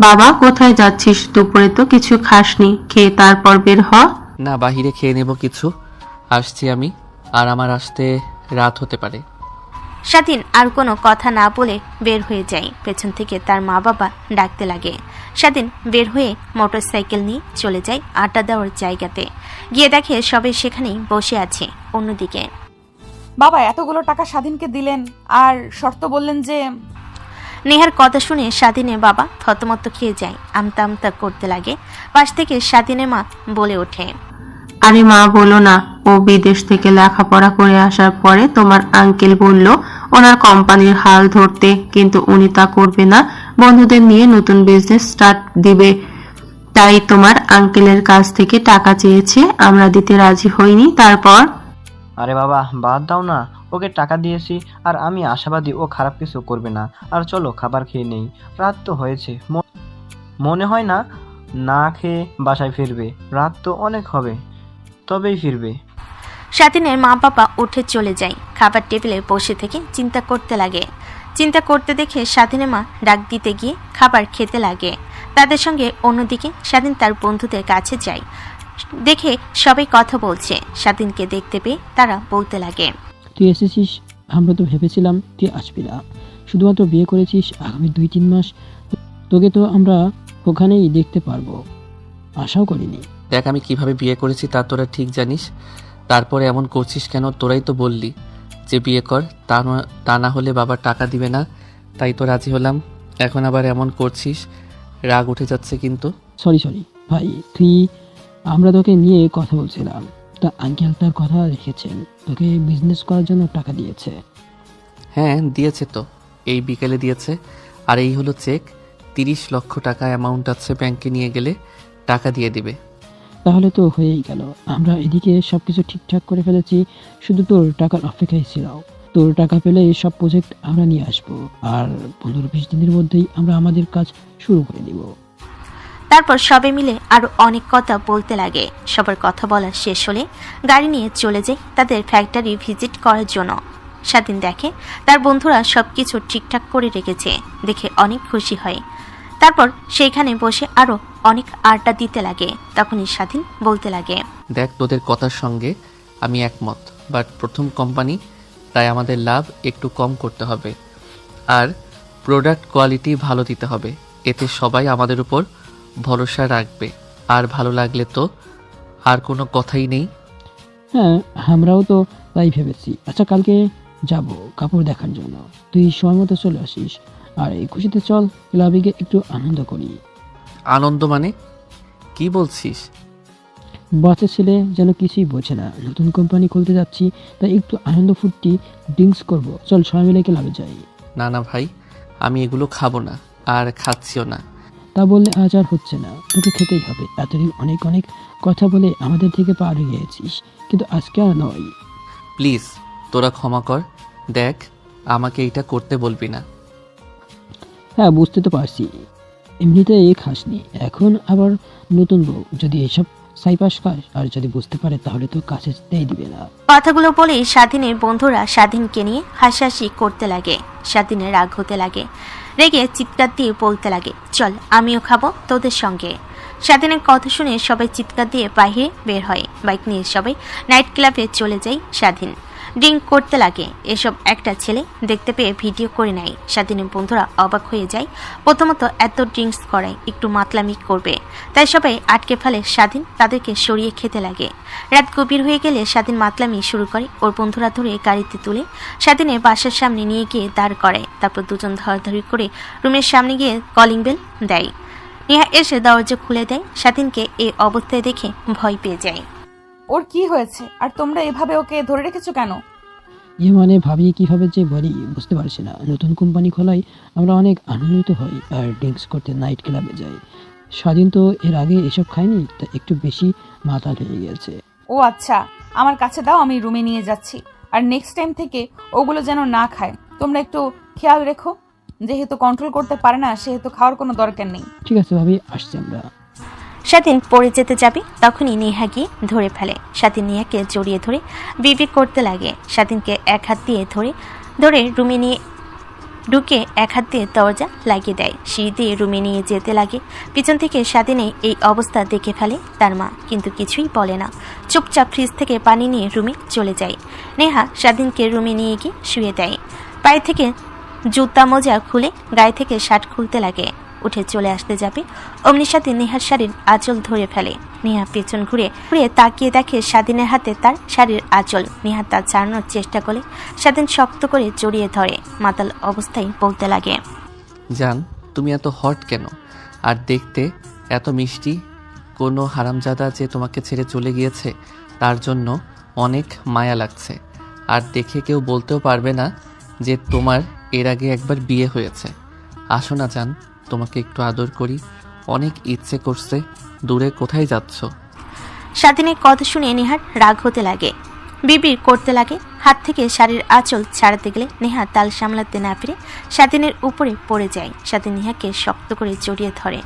বাবা কোথায় যাচ্ছিস? দুপুরে তো কিছু খাসনি, খেয়ে তারপর বের হ।
না, বাহিরে খেয়ে নেব কিছু, আসছি আমি, আর আমার আসতে রাত হতে পারে।
স্বাধীন আর কোনো কথা না বলে বের হয়ে যায়। পেছন থেকে তার মা বাবা ডাকতে লাগে। স্বাধীন বের হয়ে মোটরসাইকেল নিয়ে চলে যায় আড্ডা দেওয়ার জায়গাতে। গিয়ে দেখে সবাই সেখানেই বসে আছে। অন্যদিকে
বাবা এতগুলো টাকা স্বাধীনকে দিলেন আর শর্ত বললেন যে।
নেহার কথা শুনে স্বাধীনের বাবা থতমত খেয়ে যায়, আমতা আমতা করতে লাগে। পাশ থেকে স্বাধীনের মা বলে ওঠে,
আরে মা বলো না, ও বিদেশ থেকে লেখাপড়া করে আসার পরে তোমার আঙ্কেল বলল ওনার কোম্পানির হাল ধরতে, কিন্তু উনি তা করবে না, বন্ধুদের নিয়ে নতুন বিজনেস স্টার্ট দিবে। তাই তোমার আঙ্কেলের কাছ থেকে টাকা চেয়েছে, আমরা দিতে রাজি হইনি। তারপর
আরে বাবা বাদ দাও না, ওকে টাকা দিয়েছি আর আমি আশাবাদী ও খারাপ কিছু করবে না। আর চলো খাবার খেয়ে নেই, রাত তো হয়েছে। মনে হয় না না খেয়ে বাসায় ফিরবে, রাত তো অনেক হবে, তবেই ফিরবে।
স্বাধীনের মা বাবা উঠে চলে যায়। খাবার টেবিলে বসে থেকে চিন্তা করতে লাগে। চিন্তা করতে দেখে স্বাধীনের মা ডাক দিতে গিয়ে খাবার খেতে লাগে। তাদের সঙ্গে অন্যদিকে স্বাধীন তার বন্ধুদের কাছে যায়। দেখে সবাই কথা বলছে। স্বাধীনকে দেখতে পেয়ে তারা বলতে লাগে,
তুই এসেছিস, আমরা তো ভেবেছিলাম তুই আসবি না, শুধুমাত্র বিয়ে করেছিস, আগামী 2-3 মাস তোকে তো আমরা ওখানেই দেখতে পারবো, আশাও করিনি।
দেখ আমি কিভাবে বিয়ে করেছি তা তোরা ঠিক জানিস, তারপরে এমন করছিস কেন? তোরাই তো বললি যে বিয়ে কর, তা না হলে বাবা টাকা দিবে না, তাই তো রাজি হলাম। এখন আবার এমন করছিস, রাগ উঠে যাচ্ছে কিন্তু।
সরি ভাই, আমরা তোকে নিয়ে কথা বলছিলাম, তা আঙ্কেল তার কথা রেখেছেন, তোকে বিজনেস করার জন্য টাকা দিয়েছে।
হ্যাঁ দিয়েছে তো, এই বিকেলে দিয়েছে। আর এই হলো চেক, 30 লক্ষ টাকা অ্যামাউন্ট আছে, ব্যাংকে নিয়ে গেলে টাকা দিয়ে দিবে।
তাহলে তো হয়েই গেল, আমরা এদিকে সবকিছু ঠিকঠাক করে ফেলেছি, শুধু তোর টাকার অপেক্ষায় ছিলাম। তোর টাকা পেলে সব প্রজেক্ট আমরা নিয়ে আসবো, আর 15-20 দিনের মধ্যেই আমরা আমাদের কাজ শুরু করে দিব।
তারপর সবাই মিলে আরো অনেক কথা বলতে লাগে। সবার কথা বলা শেষ হলে গাড়ি নিয়ে চলে যায় তাদের ফ্যাক্টরি ভিজিট করার জন্য। স্বাধীন দেখে তার বন্ধুরা সবকিছু ঠিকঠাক করে রেখেছে, দেখে অনেক খুশি হয়। তারপর সেইখানে বসে আরো অনেক আড্ডা দিতে লাগে। তখনই স্বাধীন বলতে লাগে,
দেখ তোদের কথার সঙ্গে আমি একমত, বাট প্রথম কোম্পানি, তাই আমাদের লাভ একটু কম করতে হবে, আর প্রোডাক্ট কোয়ালিটি ভালো দিতে হবে, এতে সবাই আমাদের উপর ভরসা রাখবে। আর ভালো লাগলে তো আর কোনো কথাই নেই।
হ্যাঁ, আমরাও তো তাই ভেবেছি। আচ্ছা, কালকে যাব কাপড় দেখার জন্য, তুই সময় মতো চলে আসিস, আর এই খুশিতে চল ক্লাবে গিয়ে একটু আনন্দ করি।
আনন্দ মানে কি বলছিস?
বাচ্চা ছেলে যেন কিছুই বোঝে না, নতুন কোম্পানি খুলতে যাচ্ছি, তাই একটু আনন্দ ফুর্তি ড্রিঙ্কস করব। চল সবাই মিলে ক্লাবে যাই।
না না ভাই, আমি এগুলো খাবো না, আর খাচ্ছিও না।
তা বললে আজ আর হচ্ছে না, তোকে খেতেই হবে। এতদিন অনেক অনেক কথা বলে আমাদের থেকে পার হয়ে গেছিস, কিন্তু আজকে আর নয়।
প্লিজ তোরা ক্ষমা কর, দেখ আমাকে এটা করতে বলবি না।
হ্যাঁ, বুঝতে তো পারছি, এমনিতে খাসনি, এখন আবার নতুন বউ যদি এসব সাইপাস খাস আর যদি বুঝতে পারে তাহলে তো কাছে যেতেই দিবে না।
কথাগুলো বলেই স্বাধীনের বন্ধুরা স্বাধীনকে নিয়ে হাসাহাসি করতে লাগে। স্বাধীনের রাগ হতে লাগে, রেগে চিৎকার দিয়ে বলতে লাগে, চল আমিও খাবো তোদের সঙ্গে। স্বাধীনের কথা শুনে সবাই চিৎকার দিয়ে বাইরে বের হয়। বাইক নিয়ে সবাই নাইট ক্লাবে চলে যায়। স্বাধীন ড্রিঙ্ক করতে লাগে। এসব একটা ছেলে দেখতে পেয়ে ভিডিও করে নেয়। স্বাধীনের বন্ধুরা অবাক হয়ে যায়। প্রথমত এত ড্রিঙ্কস করায় একটু মাতলামি করবে, তাই সবাই আটকে ফেলে। স্বাধীন তাদেরকে সরিয়ে খেতে লাগে। রাত গভীর হয়ে গেলে স্বাধীন মাতলামি শুরু করে। ওর বন্ধুরা ধরে গাড়িতে তুলে স্বাধীনের বাসার সামনে নিয়ে গিয়ে দাঁড় করায়। তারপর দুজন ধরাধরি করে রুমের সামনে গিয়ে কলিং বেল দেয়। নেহা এসে দরজা খুলে দেয়। স্বাধীনকে এই অবস্থায় দেখে ভয় পেয়ে যায়।
ওর কি হয়েছে আর তোমরা এভাবে ওকে ধরে রেখেছো কেন?
মানে ভাবি কিভাবে যে বলি বুঝতে পারছি না। নতুন কোম্পানি খোলায় আমরা অনেক আনন্দিত হই আর ড্রিঙ্কস করতে নাইট ক্লাবে যাই। স্বাধীন তো এর আগে এসব খায়নি, তা একটু বেশি মাতাল হয়ে গেছে।
ও আচ্ছা, আমার কাছে দাও, আমি রুমে নিয়ে যাচ্ছি। আর নেক্সট টাইম থেকে ওগুলো যেন না খায়, তোমরা একটু খেয়াল রেখো। যেহেতু কন্ট্রোল করতে পারে না, সেহেতু খাওয়ার কোনো দরকার নেই।
ঠিক আছে ভাবি, আসছি আমরা।
স্বাধীন পড়ে যেতে যাবে, তখনই নেহা গিয়ে ধরে ফেলে। স্বাধীন নেহাকে জড়িয়ে ধরে বিবি করতে লাগে। স্বাধীনকে এক হাত দিয়ে ধরে রুমে নিয়ে ঢুকে এক হাত দিয়ে দরজা লাগিয়ে দেয়। সিঁড়ি দিয়ে রুমে নিয়ে যেতে লাগে। পিছন থেকে স্বাধীনের এই অবস্থা দেখে ফেলে তার মা, কিন্তু কিছুই বলে না। চুপচাপ ফ্রিজ থেকে পানি নিয়ে রুমে চলে যায়। নেহা স্বাধীনকে রুমে নিয়ে গিয়ে শুয়ে দেয়। পায়ে থেকে জুতা মোজা খুলে গায়ে থেকে শার্ট খুলতে লাগে। উঠে চলে আসতে যাবে, অমনি সাথে নেহার শাড়ির আঁচল ধরে ফেলে। নেহা পেছন ঘুরে তাকিয়ে দেখে স্বাধীনের হাতে তার শাড়ির আঁচল। নেহা তা ছাড়ানোর চেষ্টা করে স্বাধীন শক্ত করে জড়িয়ে ধরে। মাতাল অবস্থায় বলতে লাগে,
জান, তুমি এত হট কেন? আর দেখতে এত মিষ্টি। কোনো হারামজাদা যে তোমাকে ছেড়ে চলে গিয়েছে তার জন্য অনেক মায়া লাগছে। আর দেখে কেউ বলতেও পারবে না যে তোমার এর আগে একবার বিয়ে হয়েছে। আসো না জান, তোমাকে একটু আদর করি, অনেক ইচ্ছে করছে। দূরে কোথায় যাচ্ছ?
স্বাধীনের কথা শুনে নেহার রাগ হতে লাগে, বিড়বিড় করতে লাগে। হাত থেকে শাড়ির আঁচল ছাড়াতে গেলে নেহা তাল সামলাতে না পেরে স্বাধীনের উপরে পড়ে যায়। স্বাধীন নেহাকে শক্ত করে জড়িয়ে ধরে।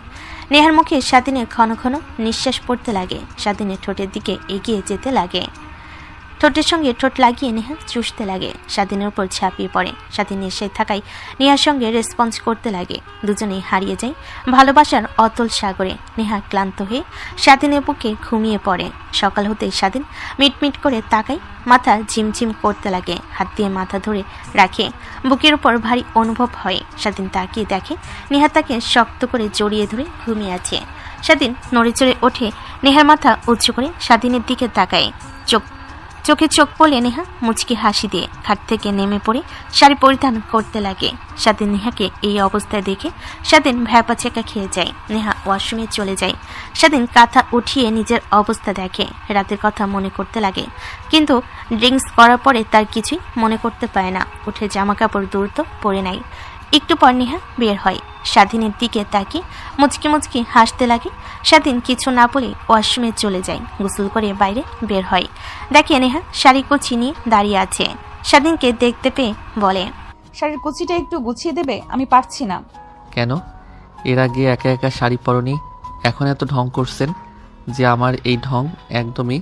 নেহার মুখে স্বাধীনের ঘন ঘন নিঃশ্বাস পড়তে লাগে। স্বাধীনের ঠোঁটের দিকে এগিয়ে যেতে লাগে, ঠোঁটের সঙ্গে ঠোঁট লাগিয়ে নেহা চুষতে লাগে। স্বাধীনের উপর ঝাঁপিয়ে পড়ে। স্বাধীন নেশায় থাকায় নেহার সঙ্গে রেসপন্স করতে লাগে। দুজনেই হারিয়ে যায় ভালোবাসার অতল সাগরে। নেহা ক্লান্ত হয়ে স্বাধীনের বুকে ঘুমিয়ে পড়ে। সকাল হতেই স্বাধীন মিটমিট করে তাকায়, মাথা ঝিমঝিম করতে লাগে। হাত দিয়ে মাথা ধরে রাখে, বুকের উপর ভারী অনুভব হয়। স্বাধীন তাকিয়ে দেখে নেহা তাকে শক্ত করে জড়িয়ে ধরে ঘুমিয়ে আছে। স্বাধীন নড়ে চড়ে ওঠে, নেহার মাথা উঁচু করে স্বাধীনের দিকে তাকায়। চোখে চোখ পড়ে নেহা মুচকি হাসি দিয়ে খাট থেকে নেমে পড়ে শাড়ি পরিধান করতে লাগে। স্বাধীন নেহাকে এই অবস্থায় দেখে স্বাধীন ভ্যাপা চেকা খেয়ে যায়। নেহা ওয়াশরুমে চলে যায়। স্বাধীন কাঁথা উঠিয়ে নিজের অবস্থা দেখে, রাতের কথা মনে করতে লাগে। কিন্তু ড্রিঙ্কস করার পরে তার কিছুই মনে করতে পারে না। উঠে জামা কাপড় দ্রুত পরে নেয়। একটু পর নেহা বের হয়। স্বাধীনের দিকে তাকিয়ে মুচকি মুচকি হাসতে লাগে। স্বাধীন কিছু না বলে ওয়াশরুমে চলে যায়। গোসল করে বাইরে বের হয়। দেখে নেহা শাড়ি কুচি নিয়ে দাঁড়িয়ে আছে। স্বাধীনকে দেখতে পেয়ে বলে,
শাড়ির কুচিটা একটু গুছিয়ে দেবে, আমি পারছি না।
কেন? এর আগে একা একা শাড়ি পরনি, এখন এত ঢং করছেন যে আমার এই ঢং একদমই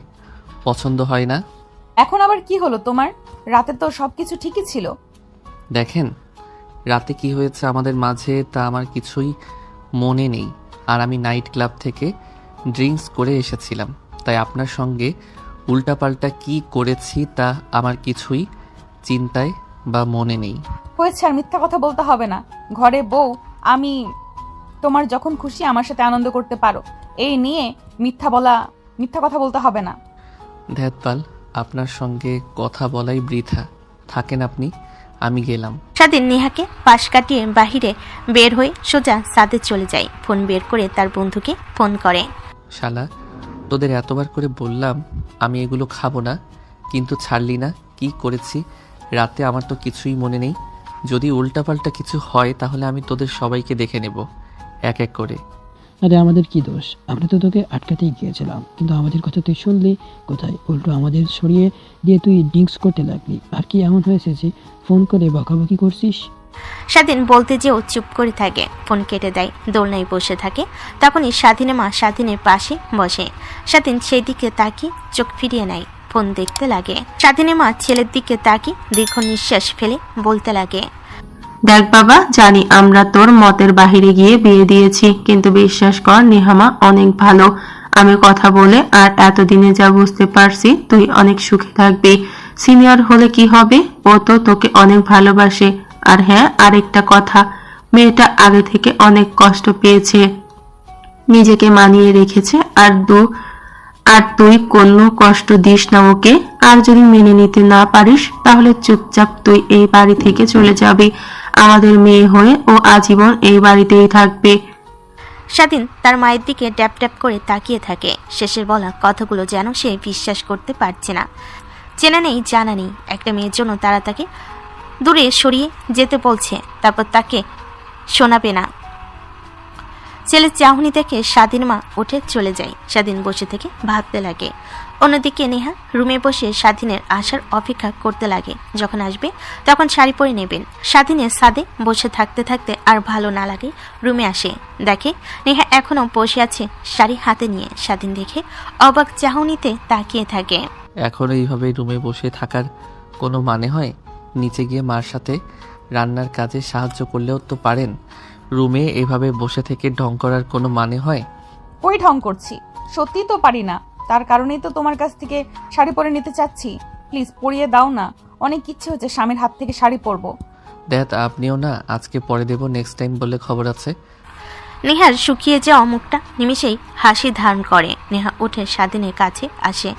পছন্দ হয় না।
এখন আবার কি হলো তোমার? রাতে তো সবকিছু ঠিকই ছিল।
দেখেন, রাতে কি হয়েছে আমাদের মাঝে তা আমার কিছুই মনে নেই। আর আমি নাইট ক্লাব থেকে ড্রিঙ্কস করে এসেছিলাম, তাই আপনার সঙ্গে উল্টাপাল্টা কি করেছি তা আমার কিছুই চিন্তায় বা মনে নেই।
হয়েছে, আর মিথ্যা কথা বলতে হবে না। ঘরে বউ আমি, তোমার যখন খুশি আমার সাথে আনন্দ করতে পারো। এই নিয়ে মিথ্যা কথা বলতে হবে না।
ধ্যাতপাল, আপনার সঙ্গে কথা বলাই বৃথা। থাকেন আপনি, আমি গেলাম।
স্বাধীন নেহাকে পাশ কাটিয়ে বাহিরে বের হয়ে সোজা ছাদে চলে যায়। ফোন বের করে তার বন্ধুকে ফোন করে।
শালা, তোদের এতবার করে বললাম আমি এগুলো খাবো না, কিন্তু ছাড়লি না। কি করেছি রাতে আমার তো কিছুই মনে নেই। যদি উল্টাপাল্টা কিছু হয় তাহলে আমি তোদের সবাইকে দেখে নেব এক এক করে।
আরে আমাদের কি দোষ? আমরা তো তোকে আটকাতেই গিয়েছিলাম, কিন্তু আমাদের কথা তুই শুনলি কোথায়? উল্টো আমাদের সরিয়ে দিয়ে তুই ড্রিঙ্কস করতে লাগলি। আর কি এমন হয়েছে যে ফোন করে বকাবকি করছিস?
স্বাধীন বলতে যেও চুপ করে থাকে। ফোন কেটে দেয়। দোলনায় বসে থাকে। তখনই স্বাধীনের মা স্বাধীনের পাশে বসে। স্বাধীন সেই দিকে তাকিয়ে চোখ ফিরিয়ে নেয়, ফোন দেখতে লাগে। স্বাধীনের মা ছেলের দিকে তাকিয়ে দীর্ঘ নিঃশ্বাস ফেলে বলতে লাগে,
দেখ বাবা, জানি আমরা তোর মতের বাহিরে গিয়ে বিয়ে দিয়েছি, কিন্তু বিশ্বাস কর নেহামা অনেক ভালো। আমি কথা বলে আর এতদিনে যা বুঝতে পারছি তুই অনেক সুখে থাকবি। সিনিয়র হলে কি হবে, ও তো তোকে অনেক ভালোবাসে। আর হ্যাঁ, আরেকটা কথা, মেয়েটা আগে থেকে অনেক কষ্ট পেয়েছে, নিজেকে মানিয়ে রেখেছে। আর তুই কোনো কষ্ট দিস না ওকে। আর যদি মেনে নিতে না পারিস তাহলে চুপচাপ তুই এই বাড়ি থেকে চলে যাবি। আমাদের মেয়ে হয়ে ও আজীবন এই বাড়িতেই থাকবে।
স্বাধীন তার মায়ের দিকে ট্যাপ ট্যাপ করে তাকিয়ে থাকে। শেষের বলা কথাগুলো যেন সে বিশ্বাস করতে পারছে না। চেনা নেই জানা নেই একটা মেয়ের জন্য তারা তাকে দূরে সরিয়ে যেতে বলছে, তারপর তাকে শোনাবে না। ছেলের চাহনি দেখে স্বাধীন মা উঠে চলে যায়। স্বাধীন বসে থেকে ভাবতে লাগে। অন্যদিকে নেহা রুমে বসে স্বাধীনের আসার অপেক্ষা করতে লাগে। যখন আসবে তখন শাড়ি পরে নেবেন। স্বাধীনের ছাদে বসে থাকতে থাকতে আর ভালো না লাগে রুমে আসে। দেখে নেহা এখনো বসে আছে শাড়ি হাতে নিয়ে। স্বাধীন দেখে অবাক চাহনিতে তাকিয়ে থাকে।
এখন এইভাবে রুমে বসে থাকার কোনো মানে হয়? নিচে গিয়ে মার সাথে রান্নার কাজে সাহায্য করলেও তো পারেন। রুমে এভাবে বসে থেকে ঢং করার কোনো মানে হয়?
ওই ঢং করছি, সত্যি তো পারি না। তার কারণেই তো তোমার কাছ থেকে শাড়ি পরে নিতে চাচ্ছি। প্লিজ পরিয়ে দাও না, অনেক ইচ্ছে হচ্ছে স্বামীর হাত থেকে শাড়ি পরবো।
দেখ, আপনিও না আজকে পরে দেব, নেক্সট টাইম বললে খবর আছে।
নেহার শুকিয়ে যাওয়া মুখটা নিমিষেই হাসি ধারণ করে। নেহা উঠে স্বাধীনের কাছে আসে।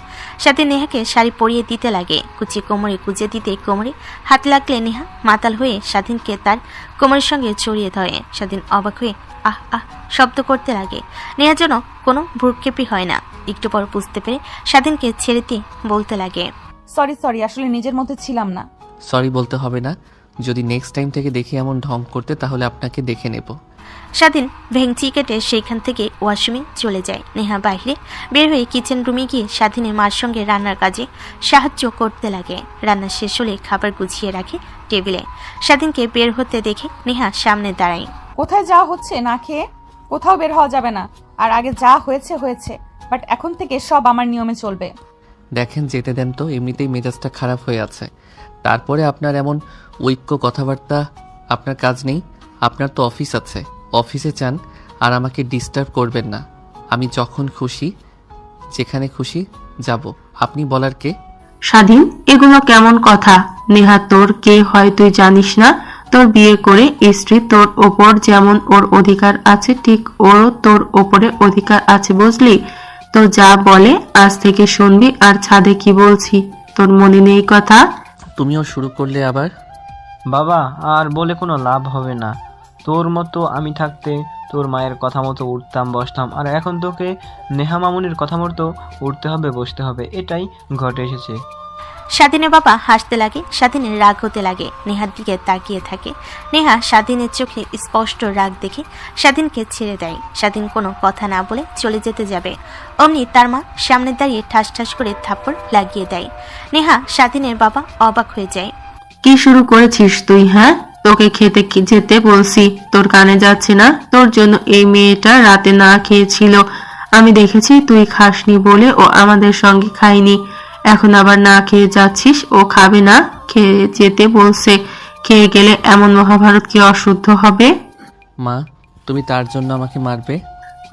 স্বাধীন নেহাকে শাড়ি পরিয়ে দিতে লাগে। কুচি কোমরে গুজে দিতে কোমরে হাত লাগলে নেহা মাতাল হয়ে স্বাধীনকে তার কোমরের সঙ্গে জড়িয়ে ধরে। স্বাধীন অবাক হয়ে আহ আহ শব্দ করতে লাগে। নেহা যেন কোনো ভ্রুক্ষেপই হয় না। একটু পর বুঝতে পেরে স্বাধীনকে ছেড়ে দিয়ে বলতে লাগে,
সরি আসলে নিজের মধ্যে ছিলাম না।
সরি বলতে হবে না। যদি নেক্সট টাইম থেকে দেখি এমন ঢং করতে তাহলে আপনাকে দেখে নেব।
স্বাধীন ভেঙচি কেটে সেইখান থেকে ওয়াশরুমে চলে যায়। নেহা বাইরে বের হয়ে কিচেন রুমে গিয়ে স্বাধীনের মার সঙ্গে রান্নার কাজে সাহায্য করতে লাগে। রান্না শেষ হলে খাবার গুছিয়ে রাখে টেবিলে। স্বাধীনকে বের হতে দেখে নেহা সামনে দাঁড়ায়।
কোথায় যাওয়া হচ্ছে না খেয়ে? কোথাও বের হওয়া যাবে না। আর আগে যা হয়েছে, বাট এখন থেকে সব আমার নিয়মে চলবে।
দেখেন যেতে দেন তো, এমনিতেই মেজাজটা খারাপ হয়ে আছে। তারপরে আপনার এমন ঐক্য কথাবার্তা, আপনার কাজ নেই? আপনার তো অফিস আছে, অফিসে যান আর আমাকে ডিস্টার্ব করবেন না। আমি যখন খুশি যেখানে খুশি যাব। আপনি বলার কে?
স্বাধীন, এগুলো কেমন কথা? নেহা তোর কে হয় তুই জানিস না? তোর বিয়ে করে স্ত্রী, তোর ওপর যেমন ওর অধিকার আছে ঠিক ওরও তোর ওপরে অধিকার আছে, বুঝলি? তো যা বলে আজ থেকে শুনবি। আর ছাদে কি বলছি তোর মনে নেই কথা?
তুমিও শুরু করলে আবার।
বাবা, আর বলে কোনো লাভ হবে না। তোর মতো আমি থাকতে তোর মায়ের কথা মতো উঠতাম বসতাম, আর এখন তোকে নেহা মামুনির কথা মতো উঠতে হবে বসতে হবে। এটাই ঘটে এসেছে।
স্বাধীনের বাবা হাসতে লাগে। স্বাধীনের রাগ হতে লাগে। নেহার দিকে তাকিয়ে থাকে। নেহা স্বাধীনের চোখে স্পষ্ট রাগ দেখে স্বাধীনকে ছেড়ে দেয়। স্বাধীন কোনো কথা না বলে চলে যেতে যাবে, অমনি তার মা সামনে দাঁড়িয়ে ঠাস ঠাস করে থাপ্পড় লাগিয়ে দেয়। নেহা স্বাধীনের বাবা অবাক হয়ে যায়।
কি শুরু করেছিস তুই? হ্যাঁ, তোকে খেতে যেতে বলছি, তোর কানে যাচ্ছে না? তোর জন্য এই মেয়েটা রাতে না খেয়েছিল, আমি দেখেছি। তুই খাসনি বলে ও আমাদের সঙ্গে খায়নি। এখন আবার না খেয়ে যাচ্ছিস। ও খাবে না, খেয়ে যেতে বলছে। খেয়ে গেলে এমন মহাভারত কি অশুদ্ধ হবে?
মা, তুমি তার জন্য আমাকে মারবে?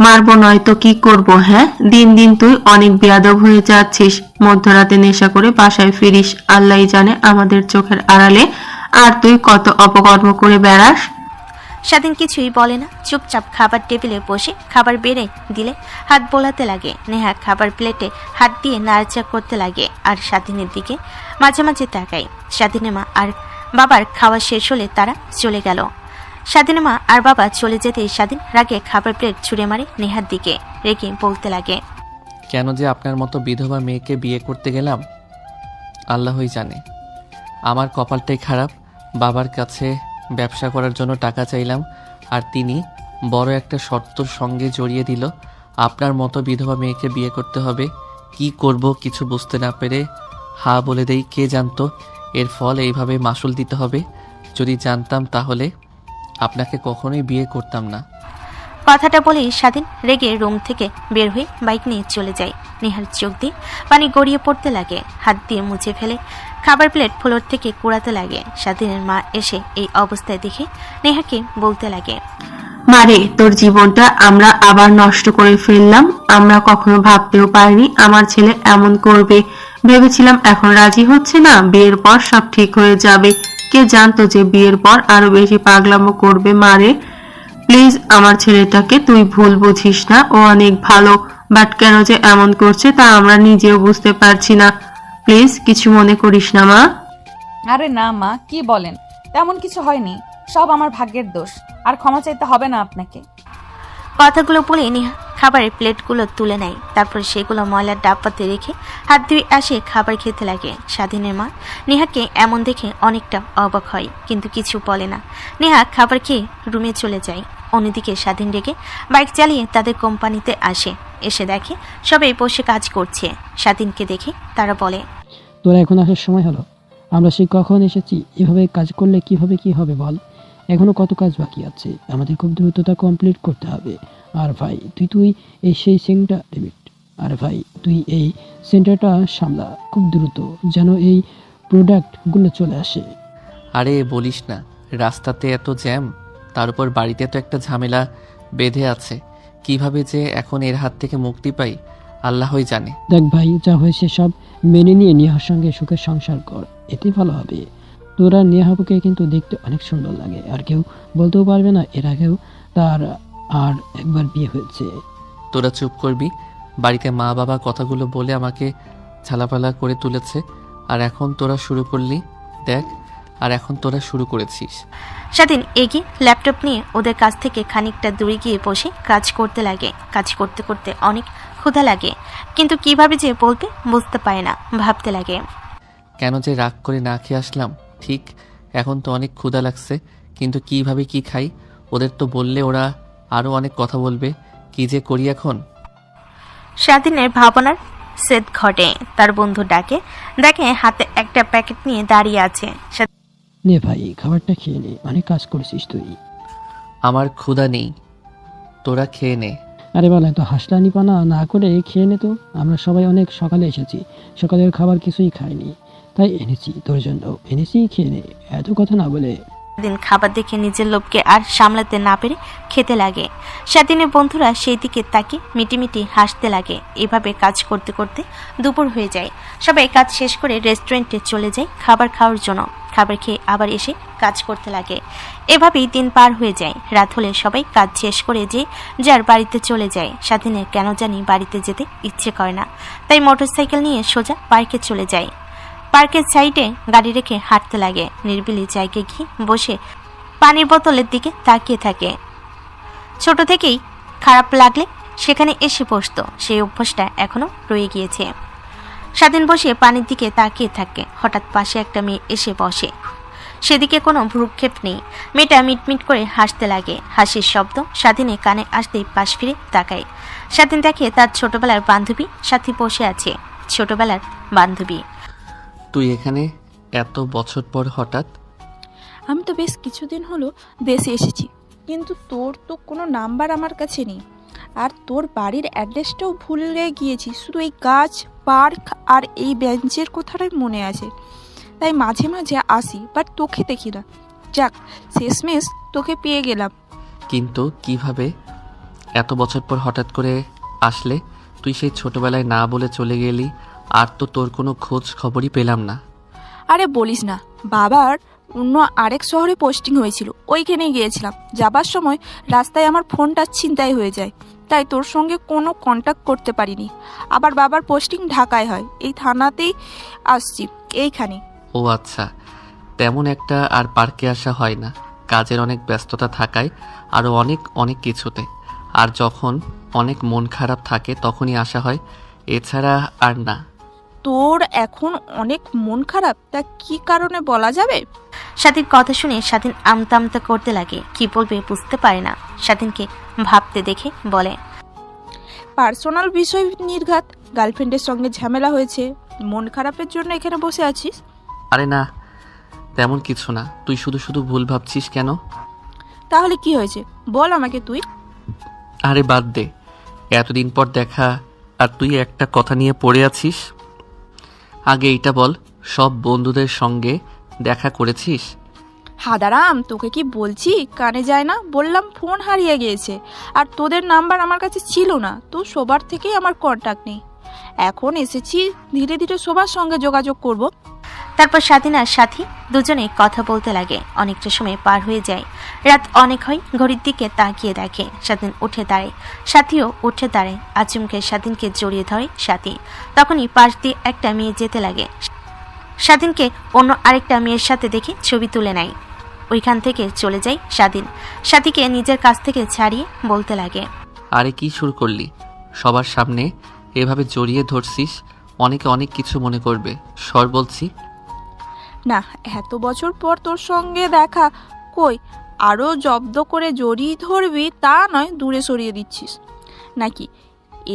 মারবো নয় তো কি করব? হ্যাঁ, দিন দিন তুই অনেক বেয়াদব হয়ে যাচ্ছিস। মধ্যরাতে নেশা করে বাসায় ফিরিস আল্লাহই জানে আমাদের চোখের আড়ালে, আর তুই কত অপকর্ম করে বেড়াস।
স্বাধীন কিছুই বলে না, চুপচাপ খাবার টেবিলে বসে খাবার বেড়ে দিলে হাত বোলাতে লাগে। নেহা খাবার প্লেটে হাত দিয়ে নাড়াচাড়া করতে লাগে আর স্বাধীনের দিকে মাঝে মাঝে তাকায়। স্বাধীনের মা আর বাবার খাওয়া শেষ হলে তারা চলে গেল। স্বাধীনের মা আর বাবা চলে যেতেই স্বাধীন রাগে খাবার প্লেট ছুঁড়ে মারে নেহার দিকে। রেগে বলতে লাগে,
কেন যে আপনার মতো বিধবা মেয়েকে বিয়ে করতে গেলাম আল্লাহই জানে। আমার কপালটাই খারাপ। বাবার কাছে ব্যবসা করার জন্য টাকা চাইলাম, আর তিনি বড় একটা শর্তর সঙ্গে জড়িয়ে দিল, আপনার মতো বিধবা মেয়েকে বিয়ে করতে হবে। কি করব কিছু বুঝতে না পেরে হা বলে দেই। কে জানতো এর ফল এইভাবে মাসুল দিতে হবে? যদি জানতাম তাহলে আপনাকে কখনোই বিয়ে করতাম না।
কথাটা বলেই স্বাধীন রেগে রুম থেকে বের হয়ে বাইক নিয়ে চলে যায়। নেহার চোখ দিয়ে পানি গড়িয়ে পড়তে লাগে। হাত দিয়ে মুছে ফেলে খাবার প্লেট ফ্লোর থেকে কুড়াতে লাগে। স্বাধীনের মা এসে এই অবস্থায় দেখে নেহাকে বলতে লাগে,
মারে, তোর জীবনটা আমরা আবার নষ্ট করে ফেললাম। আমরা কখনো ভাবতেও পারিনি আমার ছেলে এমন করবে। ভেবেছিলাম এখন রাজি হচ্ছে না, বিয়ের পর সব ঠিক হয়ে যাবে। কে জানতো যে বিয়ের পর আরো বেশি পাগলামো করবে। মারে প্লিজ, আমার ছেলেটাকে তুই ভুল বুঝিস না, ও অনেক ভালো। বাট কেন যে এমন করছে তা আমরা নিজেও বুঝতে পারছি না। প্লিজ কিছু মনে করিস না মা।
আরে না মা, কি বলেন? তেমন কিছু হয়নি, সব আমার ভাগ্যের দোষ। আর ক্ষমা চাইতে হবে না আপনাকে।
কথাগুলো বলে নেহা খাবারের প্লেটগুলো তুলে নেয়। তারপর সেগুলো ময়লার ডাব্বাতে রেখে হাত ধুয়ে আসে খাবার খেতে লাগে। স্বাধীনের মা নেহাকে এমন দেখে অনেকটা অবাক হয়, কিন্তু কিছু বলে না। নেহা খাবার খেয়ে রুমে চলে যায়। অন্যদিকে স্বাধীন রেগে বাইক চালিয়ে তাদের কোম্পানিতে আসে। এসে দেখে সবাই বসে কাজ করছে। স্বাধীনকে দেখে তারা বলে,
তোরা এখন আসার সময় হলো? আমরা সেই কখন এসেছি। এভাবে কাজ করলে কিভাবে কি হবে বল? এখনো কত কাজ বাকি আছে, আমাদের খুব দ্রুততা কমপ্লিট করতে হবে। আর ভাই তুই এই সেই সেন্টার ডেভিড, আর ভাই তুই এই সেন্টারটা সামলা খুব দ্রুত, যেন এই প্রোডাক্টগুলো চলে আসে।
আরে বলিস না, রাস্তাতে এত জ্যাম, তার উপর বাড়িতে তো একটা ঝামেলা বেঁধে আছে। কিভাবে যে এখন এর হাত থেকে মুক্তি পাই আল্লাহই জানে।
দেখ ভাই, যা হয়েছে সব মেনে নিয়ে নেহার সঙ্গে সুখের সংসার কর, এতে ভালো হবে। তোরা নেহাবুকে কিন্তু দেখতে অনেক সুন্দর লাগে, আর কেউ বলতেও পারবে না এর আগেও তার আর একবার বিয়ে হয়েছে।
তোরা চুপ করবি। বাড়িতে মা বাবা কথাগুলো বলে আমাকে ঝালাপালা করে তুলেছে, আর এখন তোরা শুরু করলি। দেখ, আর এখন তোরা শুরু করেছিস।
স্বাধীন এগিয়ে ল্যাপটপ নিয়ে ওদের কাছ থেকে খানিকটা দূরে গিয়ে বসে কাজ করতে লাগে। কাজ করতে করতে অনেক ক্ষুধা লাগে, কিন্তু কিভাবে যে বলতে বুঝতে পারে না, ভাবতে লাগে।
কেন যে রাগ করে না খেয়ে আসলাম। ঠিক এখন তো অনেক ক্ষুধা লাগছে, কিন্তু কিভাবে কি খাই? ওদের তো বললে ওরা আরও অনেক কথা বলবে। কি যে করি এখন?
স্বাধীনের ভাবনার সেদ ঘটে। তার বন্ধু ডাকে, দেখে হাতে একটা প্যাকেট নিয়ে দাঁড়িয়ে আছে।
নে ভাই, খাবারটা খেয়ে নে, অনেক কাজ করেছিস তুই।
আমার ক্ষুধা নেই, তোরা খেয়ে নে।
আরে বলে তো হাসলানি পানা না করে খেয়ে নে তো। আমরা সবাই অনেক সকালে এসেছি, সকালের খাবার কিছুই খাইনি, তাই এনেছি তোর জন্য, এনেছি, খেয়ে নে। এত কথা না বলে।
স্বাধীন খাবার দেখে নিজের লোভকে আর সামলাতে না পেরে খেতে লাগে। স্বাধীনের বন্ধুরা সেই দিকে তাকিয়ে মিটিমিটি হাসতে লাগে। এভাবে কাজ করতে করতে দুপুর হয়ে যায়। সবাই কাজ শেষ করে রেস্টুরেন্টে চলে যায় খাবার খাওয়ার জন্য। খাবার খেয়ে আবার এসে কাজ করতে লাগে। এভাবেই দিন পার হয়ে যায়। রাত হলে সবাই কাজ শেষ করে যে যার বাড়িতে চলে যায়। স্বাধীনের কেন জানি বাড়িতে যেতে ইচ্ছে করে না, তাই মোটরসাইকেল নিয়ে সোজা পার্কে চলে যায়। পার্কের সাইডে গাড়ি রেখে হাঁটতে লাগে। নির্বিলি জায়গায় গিয়ে বসে পানির বোতলের দিকে তাকিয়ে থাকে। ছোট থেকেই খারাপ লাগলে সেখানে এসে বসতো, সেই অভ্যাসটা এখনো রয়ে গিয়েছে। স্বাধীন বসে পানির দিকে তাকিয়ে থাকে। হঠাৎ পাশে একটা মেয়ে এসে বসে। সেদিকে কোনো ভ্রুক্ষেপ নেই। মেয়েটা মিটমিট করে হাসতে লাগে। হাসির শব্দ স্বাধীনের কানে আসতেই পাশ ফিরে তাকায়। স্বাধীন দেখে তার ছোটবেলার বান্ধবী সাথী বসে আছে। ছোটবেলার বান্ধবী।
তুই এখানে এত বছর পর হঠাৎ?
আমি তো বেশ কিছুদিন হলো দেশে এসেছি, কিন্তু তোর তো কোনো নাম্বার আমার কাছে নেই, আর তোর বাড়ির অ্যাড্রেসটাও ভুলে গিয়েছি। শুধু এই গাছ, পার্ক আর এই বেঞ্চের কথাটাই মনে আছে, তাই মাঝে মাঝে আসি, বাট তোকে দেখি না। যাক, শেষমেশ তোকে পেয়ে গেলাম।
কিন্তু কিভাবে এত বছর পর হঠাৎ করে আসলে? তুই সেই ছোটবেলায় না বলে চলে গেলি, আর তো তোর কোনো খোঁজ খবরই পেলাম না।
আরে বলিস না, বাবার অন্য আরেক শহরে পোস্টিং হয়েছিল, ওইখানেই গিয়েছিলাম। যাবার সময় রাস্তায় আমার ফোনটা ছিনতাই হয়ে যায়, তাই তোর সঙ্গে কোনো কন্ট্যাক্ট করতে পারিনি। আবার বাবার পোস্টিং ঢাকায় হয়, এই থানাতেই আসছি, এইখানে।
ও আচ্ছা, তেমন একটা আর পার্কে আসা হয় না, কাজের অনেক ব্যস্ততা থাকায়, আরও অনেক অনেক কিছুতে। আর যখন অনেক মন খারাপ থাকে তখনই আসা হয়, এছাড়া আর না।
তোর এখন অনেক মন খারাপ, তা কি কারণে বলা যাবে?
স্বাধীন কথা শুনে স্বাধীন আমতা আমতা করতে লাগে। কি বলবে বুঝতে পারে না। স্বাধীনকে ভাবতে দেখে বলে,
পার্সোনাল বিষয় নির্ঘাত, গার্লফ্রেন্ডের সঙ্গে ঝামেলা হয়েছে, মন খারাপের জন্য এখানে বসে আছিস?
আরে না, তেমন কিছু না। তুই শুধু শুধু ভুল ভাবছিস কেন?
তাহলে কি হয়েছে বল আমাকে তুই।
আরে বাদ দে, এতদিন পর দেখা আর তুই একটা কথা নিয়ে পড়ে আছিস। আগে এইটা বল, সব বন্ধুদের সঙ্গে দেখা করেছিস?
হাদারাম, তোকে কি বলছি কানে যায় না? বললাম ফোন হারিয়ে গিয়েছে, আর তোদের নাম্বার আমার কাছে ছিল না, তো সবার থেকেই আমার কন্ট্যাক্ট নেই। এখন এসেছি, ধীরে ধীরে সবার সঙ্গে যোগাযোগ করব।
তারপর স্বাধীন আর সাথী দুজনে কথা বলতে লাগে। অনেকটা সময় পার হয়ে যায়। রাত অনেক হয়। ঘড়ির দিকে তাকিয়ে দেখে স্বাধীন উঠে দাঁড়ায়। সাথীও উঠে দাঁড়ায়। আচমকে স্বাধীনকে জড়িয়ে ধরে সাথী। তখনই পাশ দিয়ে একটা মেয়ে যেতে লাগে। স্বাধীনকে অন্য আরেকটা মেয়ের সাথে দেখে ছবি তুলে নেয়। ওইখান থেকে চলে যায় স্বাধীন। সাথীকে নিজের কাছ থেকে ছাড়িয়ে বলতে লাগে,
আরে কি শুরু করলি? সবার সামনে এভাবে জড়িয়ে ধরছিস, অনেকে অনেক কিছু মনে করবে। সর বলছি।
না, এত বছর পর তোর সঙ্গে দেখা, কই আরও জব্দ করে জড়িয়ে ধরবি তা নয়, দূরে সরিয়ে দিচ্ছিস নাকি?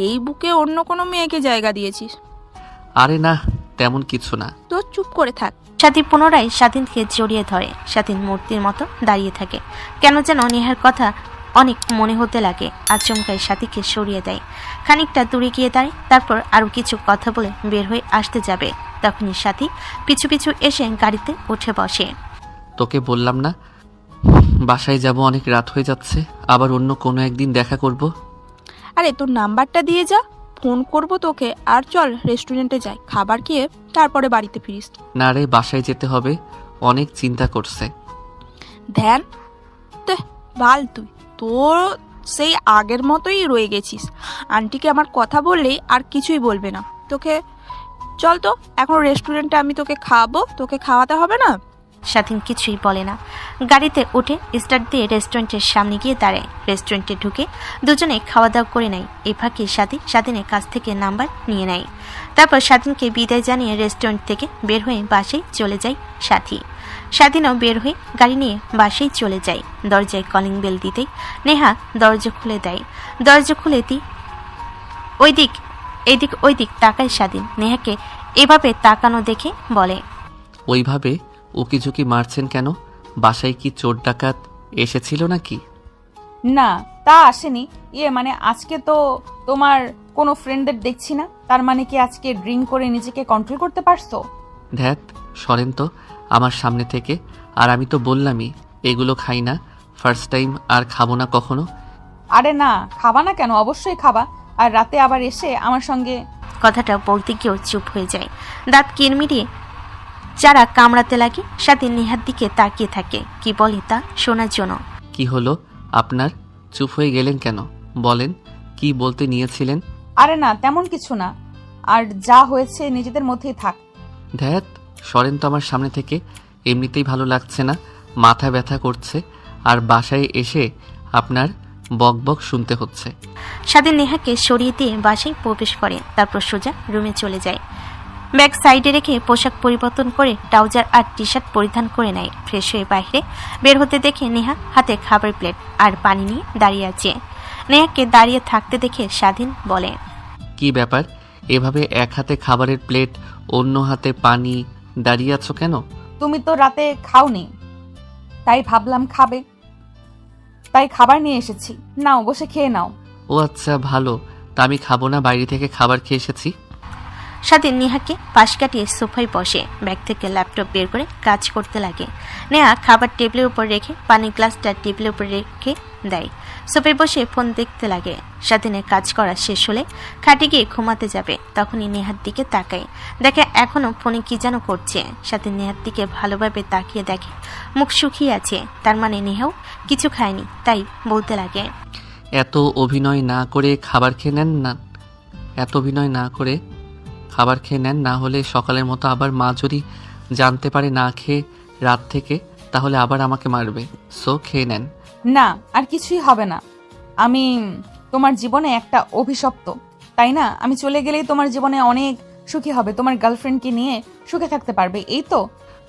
এই বুকে অন্য কোনো মেয়েকে জায়গা দিয়েছিস?
আরে না, তেমন কিছু না।
তো চুপ করে থাক।
সাথী পুনরায় স্বাধীনকে জড়িয়ে ধরে। স্বাধীন মূর্তির মতো দাঁড়িয়ে থাকে। কেন যেন নেহার কথা অনেক মনে হতে লাগে। আচমকায় সাথীকে সরিয়ে দেয়। খানিকটা দূরে গিয়ে দাঁড়ায়। তারপর আরো কিছু কথা বলে বের হয়ে আসতে যাবে, তখনই সাথী পিছু পিছু এসে গাড়িতে উঠে বসে।
তোকে বললাম না বাসায় যাব, অনেক রাত হয়ে যাচ্ছে, আবার অন্য কোনো একদিন দেখা করব।
আরে তোর নাম্বারটা দিয়ে যা, ফোন করব তোকে। আর চল রেস্টুরেন্টে যাই, খাবার খেয়ে তারপরে বাড়িতে ফিরিস।
না রে, বাসায় যেতে হবে, অনেক চিন্তা করছে।
ধ্যান বাল, তুই তোর সেই আগের মতোই রয়ে গেছিস। আন্টিকে আমার কথা বললেই আর কিছুই বলবে না তোকে। চল তো, এখন রেস্টুরেন্টে আমি তোকে খাওয়াবো, তোকে খাওয়াতে হবে না?
স্বাধীন কিছুই বলে না। গাড়িতে উঠে স্টার্ট দিয়ে রেস্টুরেন্টের সামনে গিয়ে দাঁড়ায়। রেস্টুরেন্টে ঢুকে দুজনে খাওয়া দাওয়া করে নেয়। এই ফাঁকে স্বাধীনের কাছ থেকে নাম্বার নিয়ে নেয়। তারপর স্বাধীনকে বিদায় জানিয়ে রেস্টুরেন্ট থেকে বের হয়ে বাসায় চলে যায় স্বাধীনও বের হয়ে গাড়ি নিয়ে বাসায় চলে যায়। দরজায় কলিং বেল দিতেই নেহা দরজা খুলে দেয়। দরজা খুলে ওইদিক তাকায় স্বাধীন। নেহাকে এভাবে তাকানো দেখে বলে,
ওইভাবে উকিঝুঁকি মারছেন কেন? বাসায় কি চোর ডাকাত এসেছিল নাকি?
না, তা আসেনি। মানে আজকে তো তোমার কোনো ফ্রেন্ডদের দেখছি না, তার মানে কি আজকে ড্রিঙ্ক করে নিজেকে কন্ট্রোল করতে পারছো?
ধ্যাত, সরেন তো আমার সামনে থেকে। আর আমি তো বললামই এগুলো খাই না, ফার্স্ট টাইম, আর খাবো না কখনো।
আরে না, খাবা না কেন? অবশ্যই খাবা। আর রাতে আবার এসে আমার সঙ্গে।
কথাটা বলতে গিয়েও চুপ হয়ে যায়। দাঁত কিরমিরিয়ে যারা কামড়াতে লাগে। স্বাধীন নেহার দিকে তাকিয়ে থাকে, কি বলে তা শোনার জন্য।
কি হলো আপনার? চুপ হয়ে গেলেন কেন? বলেন, কি বলতে নিয়েছিলেন?
আরে না, তেমন কিছু না। আর যা হয়েছে নিজেদের মধ্যেই থাক।
ধ্যাত, সরেন তো আমার সামনে থেকে। এমনিতেই ভালো লাগছে না, মাথা ব্যথা করছে, আর বাসায় এসে আপনার বকবক শুনতে হচ্ছে।
স্বাধীন নেহাকে সরিয়ে দিয়ে বাসায় প্রবেশ করে। তারপর সোজা রুমে চলে যায়। ব্যাগ সাইডে রেখে পোশাক পরিবর্তন করে ট্রাউজার আর টি শার্ট পরিধান করে নেয়। ফ্রেশ হয়ে বাইরে বের হতে দেখে নেহা হাতে খাবার প্লেট আর পানি নিয়ে দাঁড়িয়ে আছে। নেহাকে দাঁড়িয়ে থাকতে দেখে স্বাধীন বলে,
কি ব্যাপার? এভাবে এক হাতে খাবারের প্লেট, অন্য হাতে পানি, দাঁড়িয়ে আছো কেন?
তুমি তো রাতে খাওনি, তাই ভাবলাম খাবে, তাই খাবার নিয়ে এসেছি। নাও, বসে খেয়ে নাও।
ও আচ্ছা, ভালো। তা আমি খাবো না, বাইরে থেকে খাবার খেয়ে এসেছি।
স্বাধীন নেহাকে পাশ কাটিয়ে সোফায় বসে ব্যাগ থেকে ল্যাপটপ বের করে কাজ করতে লাগে। নেহা খাবার টেবিলের উপর রেখে পানির গ্লাসটা টেবিলের উপর রেখে দেয়। সোফায় বসে ফোন দেখতে লাগে। স্বাধীনের কাজ করা শেষ হলে খাটে গিয়ে ঘুমাতে যাবে, তখনই নেহার দিকে তাকায়। দেখে এখনো ফোনে কি যেন করছে। স্বাধীন নেহার দিকে ভালোভাবে তাকিয়ে দেখে মুখ শুকিয়ে আছে, তার মানে নেহাও কিছু খায়নি। তাই বলতে লাগে,
এত অভিনয় না করে খাবার খেয়ে নেন না। এত অভিনয় না করে খাবার খেয়ে নেন, না হলে সকালের মতো আবার মা যদি জানতে পারে না খেয়ে রাত থেকে, তাহলে আবার আমাকে মারবে। সো খেয়ে নেন।
না, আর কিছুই হবে না। আমি তোমার জীবনে একটা অভিশপ্ত, তাই না? আমি চলে গেলেই তোমার জীবনে অনেক সুখী হবে, তোমার গার্লফ্রেন্ডকে নিয়ে সুখে থাকতে পারবে, এই তো।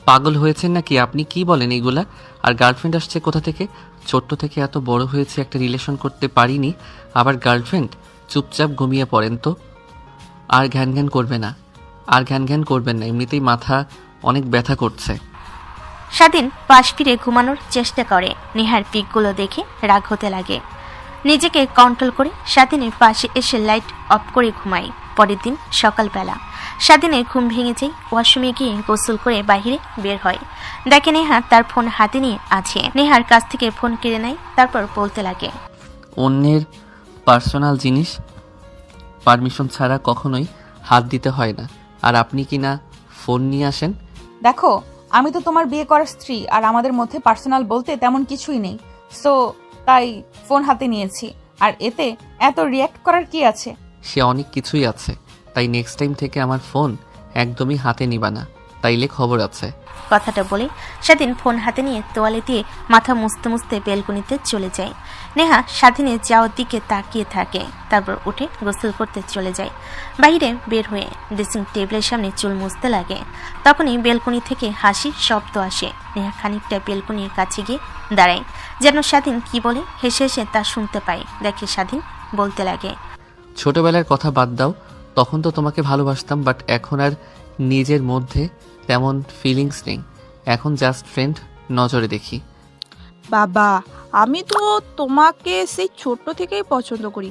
পাগল হয়েছেন নাকি আপনি? কি বলেন এগুলা? আর গার্লফ্রেন্ড আসছে কোথা থেকে? ছোট্ট থেকে এত বড় হয়েছে, একটা রিলেশন করতে পারিনি, আবার গার্লফ্রেন্ড? চুপচাপ ঘুমিয়ে পড়েন তো। আর ঘ্যান ঘ্যান করবে না, আর ঘ্যান ঘ্যান করবেন না, এমনিতেই মাথা অনেক ব্যথা করছে।
স্বাধীন পাশ ফিরে ঘুমানোর চেষ্টা করে। নেহার পিকগুলো দেখে রাগ হতে লাগে। নিজেকে কন্ট্রোল করে স্বাধীনের পাশে এসে লাইট অফ করে ঘুমায়। পরের দিন সকালবেলা স্বাধীনের ঘুম ভেঙে যায়। ওয়াশরুমে গিয়ে গোসল করে বাইরে বের হয়। দেখে নেহা তার ফোন হাতে নিয়ে আছে। নেহার কাছ থেকে ফোন কেড়ে নেয়, তারপর বলতে লাগে,
অন্যের পার্সোনাল জিনিস পারমিশন ছাড়া কখনোই হাত দিতে হয় না। আর আপনি কি না ফোন নিয়ে আসেন?
দেখো, আমি তো তোমার বিয়ে করার স্ত্রী, আর আমাদের মধ্যে পার্সোনাল বলতে তেমন কিছুই নেই। সো তাই ফোন হাতে নিয়েছি, আর এতে এত রিয়্যাক্ট করার কি আছে?
সে অনেক কিছুই আছে, তাই নেক্সট টাইম থেকে আমার ফোন একদমই হাতে নিবা না, তাইলে খবর আছে।
কথাটা বলে স্বাধীন ফোন হাতে নিয়ে তোয়ালে দিয়ে মাথা মুছতে মুছতে বেলকনিতে চলে যায়। নেহা স্বাধীনের যাওয়ার দিকে তাকিয়ে থাকে, তারপর উঠে গোসল করতে চলে যায়। বাইরে বের হয়ে ড্রেসিং টেবিলের সামনে চুল মুছতে লাগে। তখনই বেলকনি থেকে হাসির শব্দ আসে। নেহা খানিকটা বেলকনির কাছে গিয়ে দাঁড়ায়, যেন স্বাধীন কি বলে হেসে হেসে তা শুনতে পায়। দেখে স্বাধীন বলতে লাগে,
ছোটবেলার কথা বাদ দাও, তখন তো তোমাকে ভালোবাসতাম, বাট এখন আর নিজের মধ্যে তেমন ফিলিংস নেই। এখন জাস্ট ফ্রেন্ড নজরে দেখি।
বাবা, আমি তো তোমাকে সেই ছোট্ট থেকেই পছন্দ করি।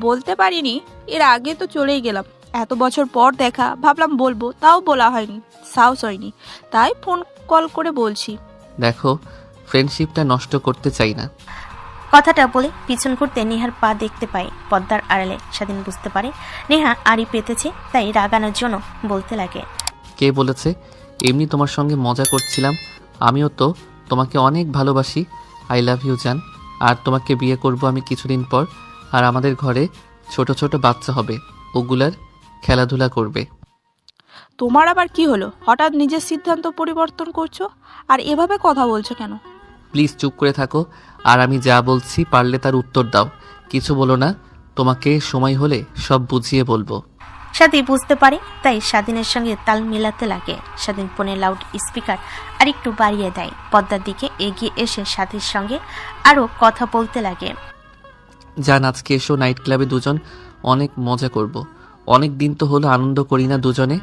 বলতে পারিনি, এর আগে তো চলেই গেলাম। এত বছর পর দেখা, ভাবলাম বলবো, তাও বলা হয়নি, সাহস হয়নি, তাই ফোন কল করে বলছি।
দেখো, ফ্রেন্ডশিপটা নষ্ট করতে চাই না।
কথাটা বলে পিছন ঘুরতে নেহার পা দেখতে পায় পর্দার আড়ালে। স্বাধীন বুঝতে পারে নেহা আড়ি পেতেছে, তাই রাগানোর জন্য বলতে লাগে,
কে বলেছে? এমনি তোমার সঙ্গে মজা করছিলাম। আমিও তো তোমাকে অনেক ভালোবাসি। আই লাভ ইউ জান। আর তোমাকে বিয়ে করব আমি কিছুদিন পর। আর আমাদের ঘরে ছোট ছোট বাচ্চা হবে, ওগুলার খেলাধুলা করবে।
তোমার আবার কি হলো? হঠাৎ নিজের সিদ্ধান্ত পরিবর্তন করছো আর এভাবে কথা বলছো কেন?
প্লিজ চুপ করে থাকো, আর আমি যা বলছি পারলে তার উত্তর দাও, কিছু বলো না। তোমাকে সময় হলে সব বুঝিয়ে বলবো।
স্বাধীন বুঝতে পারে, তাই স্বাধীনের সঙ্গে তাল মিলাতে লাগে। স্বাধীন ফোনে লাউড স্পিকার আর একটু বাড়িয়ে দেয়। পদ্মার দিকে এগিয়ে এসে স্বাধীর সঙ্গে আরও কথা বলতে লাগে।
যান, আজকে এসো নাইট ক্লাবে, দুজন অনেক মজা করব। অনেক দিন তো হলো আনন্দ করি না দুজনে।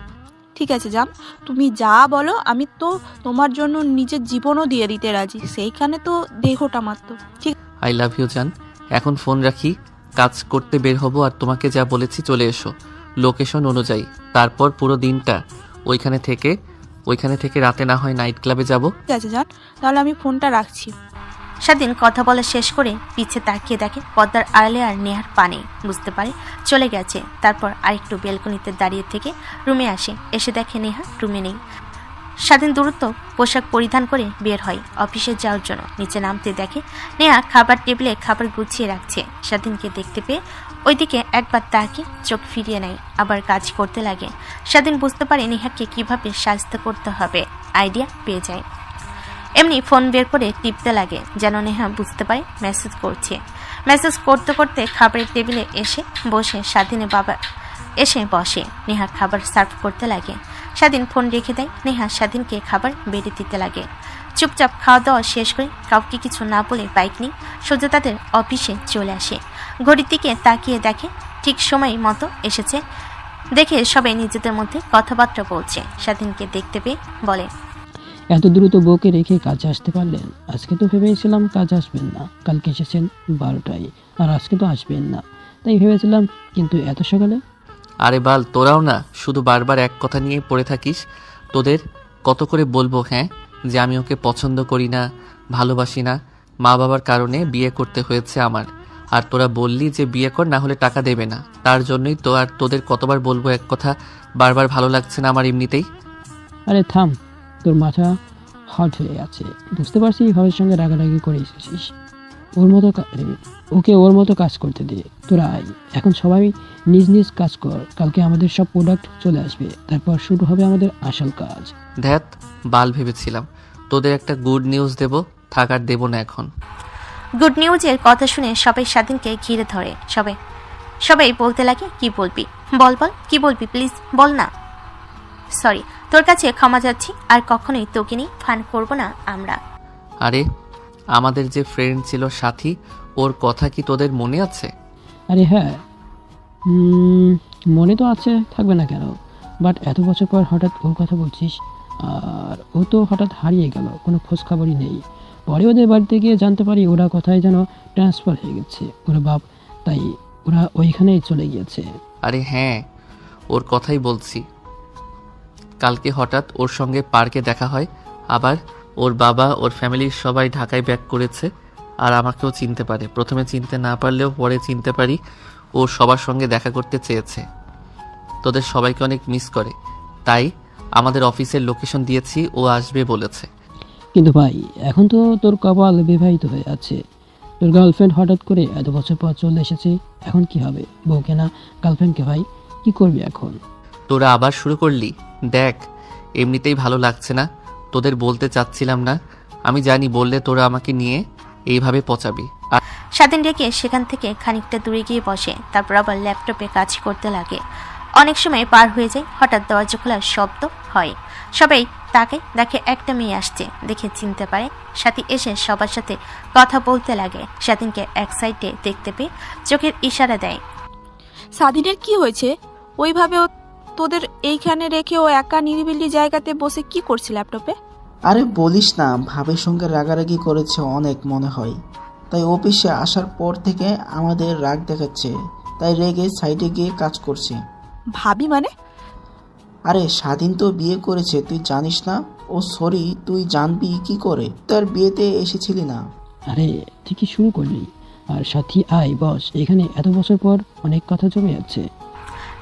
ঠিক আছে জান, তুমি যা বলো। আমি তো তোমার জন্য নিজের জীবনও দিয়ে দিতে রাজি, সেইখানে তো দেহটা মাত্র। ঠিক
আই লাভ ইউ জান। এখন ফোন রাখি, কাজ করতে বের হব। আর তোমাকে যা বলেছি চলে এসো লোকেশন অনুযায়ী। তারপর পুরো দিনটা ওইখানে থেকে রাতে না হয় নাইট ক্লাবে যাব।
আছে জান, তাহলে আমি ফোনটা রাখছি।
স্বাধীন কথা বলা শেষ করে পিছে তাকিয়ে দেখে পদ্মার আড়ালে আর নেহার পানে। বুঝতে পারে চলে গেছে। তারপর আরেকটু বেলকনিতে দাঁড়িয়ে থেকে রুমে আসে। এসে দেখে নেহা রুমে নেই। স্বাধীন দ্রুত পোশাক পরিধান করে বের হয় অফিসে যাওয়ার জন্য। নিচে নামতে দেখে নেহা খাবার টেবিলে খাবার গুছিয়ে রাখছে। স্বাধীনকে দেখতে পেয়ে ওইদিকে একবার তাকিয়ে চোখ ফিরিয়ে নেয়, আবার কাজ করতে লাগে। স্বাধীন বুঝতে পারে নেহাকে কিভাবে সাহায্য করতে হবে, আইডিয়া পেয়ে যায়। এমনি ফোন বের করে টিপতে লাগে, যেন নেহা বুঝতে পারে মেসেজ করছে। মেসেজ করতে করতে খাবারের টেবিলে এসে বসে স্বাধীনের বাবা এসে বসে। নেহা খাবার সার্ভ করতে লাগে। স্বাধীন ফোন রেখে দেয়। নেহা স্বাধীনকে খাবার বেড়ে দিতে লাগে। চুপচাপ খাওয়া দাওয়া শেষ করে কাউকে কিছু না বলে বাইক নিয়ে সোজা তাদের অফিসে চলে আসে। ঘড়ির দিকে তাকিয়ে দেখে ঠিক সময় মতো এসেছে। দেখে সবাই নিজেদের মধ্যে কথাবার্তা বলছে। স্বাধীনকে দেখতে পেয়ে বলে,
এত দ্রুত বউকে রেখে কাজে আসতে পারলেন? আজকে তো ভেবেছিলাম কাজে আসবেন না, কালকে এসেছেন 12টায়, আর আজকে তো আসবেন না, তাই ভেবেছিলাম, কিন্তু এত সকালে?
আরে বাল, তোরাও না শুধু বারবার এক কথা নিয়ে পড়ে থাকিস। তোদের কত করে বলবো হ্যাঁ, যে আমি ওকে পছন্দ করি না, ভালোবাসি না, মা বাবার কারণে বিয়ে করতে হয়েছে আমার। আর তোরা বললি যে বিয়ে কর, না হলে টাকা দেবে না। তার জন্যই তো। আর তোদের কতবার বলবো এক কথা, বারবার ভালো লাগছে না আমার এমনিতেই।
আরে থাম, তোর মাথা হট হয়ে আছে। বুঝতে পারছি ভাবের সঙ্গে রাগারাগি করে এসেছিস। ওর মতো কাজ করতে দে। তোরা আয়, এখন সবাই নিজ নিজ কাজ কর। কালকে আমাদের সব প্রোডাক্ট চলে আসবে, তারপর শুরু হবে আমাদের আসল কাজ।
ধ্যাত, বাল ভেবেছিলাম তোদের একটা গুড নিউজ দেব, থাকার দেব না এখন।
গুড নিউজের কথা শুনে সবাই স্বাধীনকে ঘিরে ধরে। সবাই বলতে লাগে, কি বলবি বল, কি বলবি প্লিজ বল না। সরি, তোর কাছে ক্ষমা যাচ্ছি, আর কখনোই তোকে নিয়ে ফান করব না আমরা।
আরে আমাদের যে ফ্রেন্ড ছিল সাথী, ওর কথা কি তোদের মনে আছে?
আরে হ্যাঁ, মনে তো আছে, থাকবে না কেন? বাট এত বছর পর হঠাৎ ওর কথা বলছিস, আর ও তো হঠাৎ হারিয়ে গেল, কোনো খোঁজ খবরই নেই। পরে ওদের বাড়িতে গিয়ে জানতে পারি ওরা কোথায় যেন ট্রান্সফার হয়ে গেছে ওরা বাপ, তাই ওরা ওইখানেই চলে গিয়েছে।
আরে হ্যাঁ, ওর কথাই বলছি। কালকে হঠাৎ ওর সঙ্গে পার্কে দেখা হয়। আবার ওর বাবা, ওর ফ্যামিলির সবাই ঢাকায় ব্যাক করেছে। আর আমাকেও চিনতে পারে। প্রথমে চিনতে না পারলেও পরে চিনতে পারি। ও সবার সঙ্গে দেখা করতে চেয়েছে। তোদের সবাইকে অনেক মিস করে, তাই আমাদের অফিসের লোকেশন দিয়েছি, ও আসবে বলেছে।
কিন্তু ভাই, এখন তো তোর কপাল বিবাহিত হয়ে আছে। তোর গার্লফ্রেন্ড হঠাৎ করে এত বছর পর চলে এসেছে, এখন কি হবে? বউকে না গার্লফ্রেন্ডকে? ভাই কি করবি এখন?
তোরা আবার শুরু করলি? দেখ, এমনিতেই ভালো লাগছে না, তোদের বলতে চাচ্ছিলাম না। আমি জানি বললে তোরা আমাকে নিয়ে এইভাবে পচাবি। আর
স্বাধীন রেখে সেখান থেকে খানিকটা দূরে গিয়ে বসে। তারপর আবার ল্যাপটপে কাজ করতে লাগে। অনেক সময় পার হয়ে যায়। হঠাৎ দরজা খোলার শব্দ হয়। সবাই তাকে দেখে একটা মেয়ে আসছে। দেখে চিনতে পারে। সাথী এসে সবার সাথে কথা বলতে লাগে। স্বাধীনকে এক সাইডে দেখতে পেয়ে চোখের ইশারা দেয়।
স্বাধীনের কি হয়েছে? ওইভাবে তোদের এইখানে রেখে ও একা নিরিবিলি জায়গাতে বসে কি করছে ল্যাপটপে?
আরে বলিস না, ভাবের সঙ্গে রাগারাগি করেছে অনেক মনে হয়, তাই অফিসে আসার পর থেকে আমাদের রাগ দেখাচ্ছে, তাই রেগে সাইডে গিয়ে কাজ করছে।
ভাবি মানে?
আরে স্বাধীন তো বিয়ে করেছে, তুই জানিস না? ও সরি, তুই জানবি কি করে? তার বিয়েতে এসেছিলি না?
আরে ঠিকই শুরু করলি। আর সাথী আয় বস, এখানে এত বছর পর অনেক কথা জমে যাচ্ছে।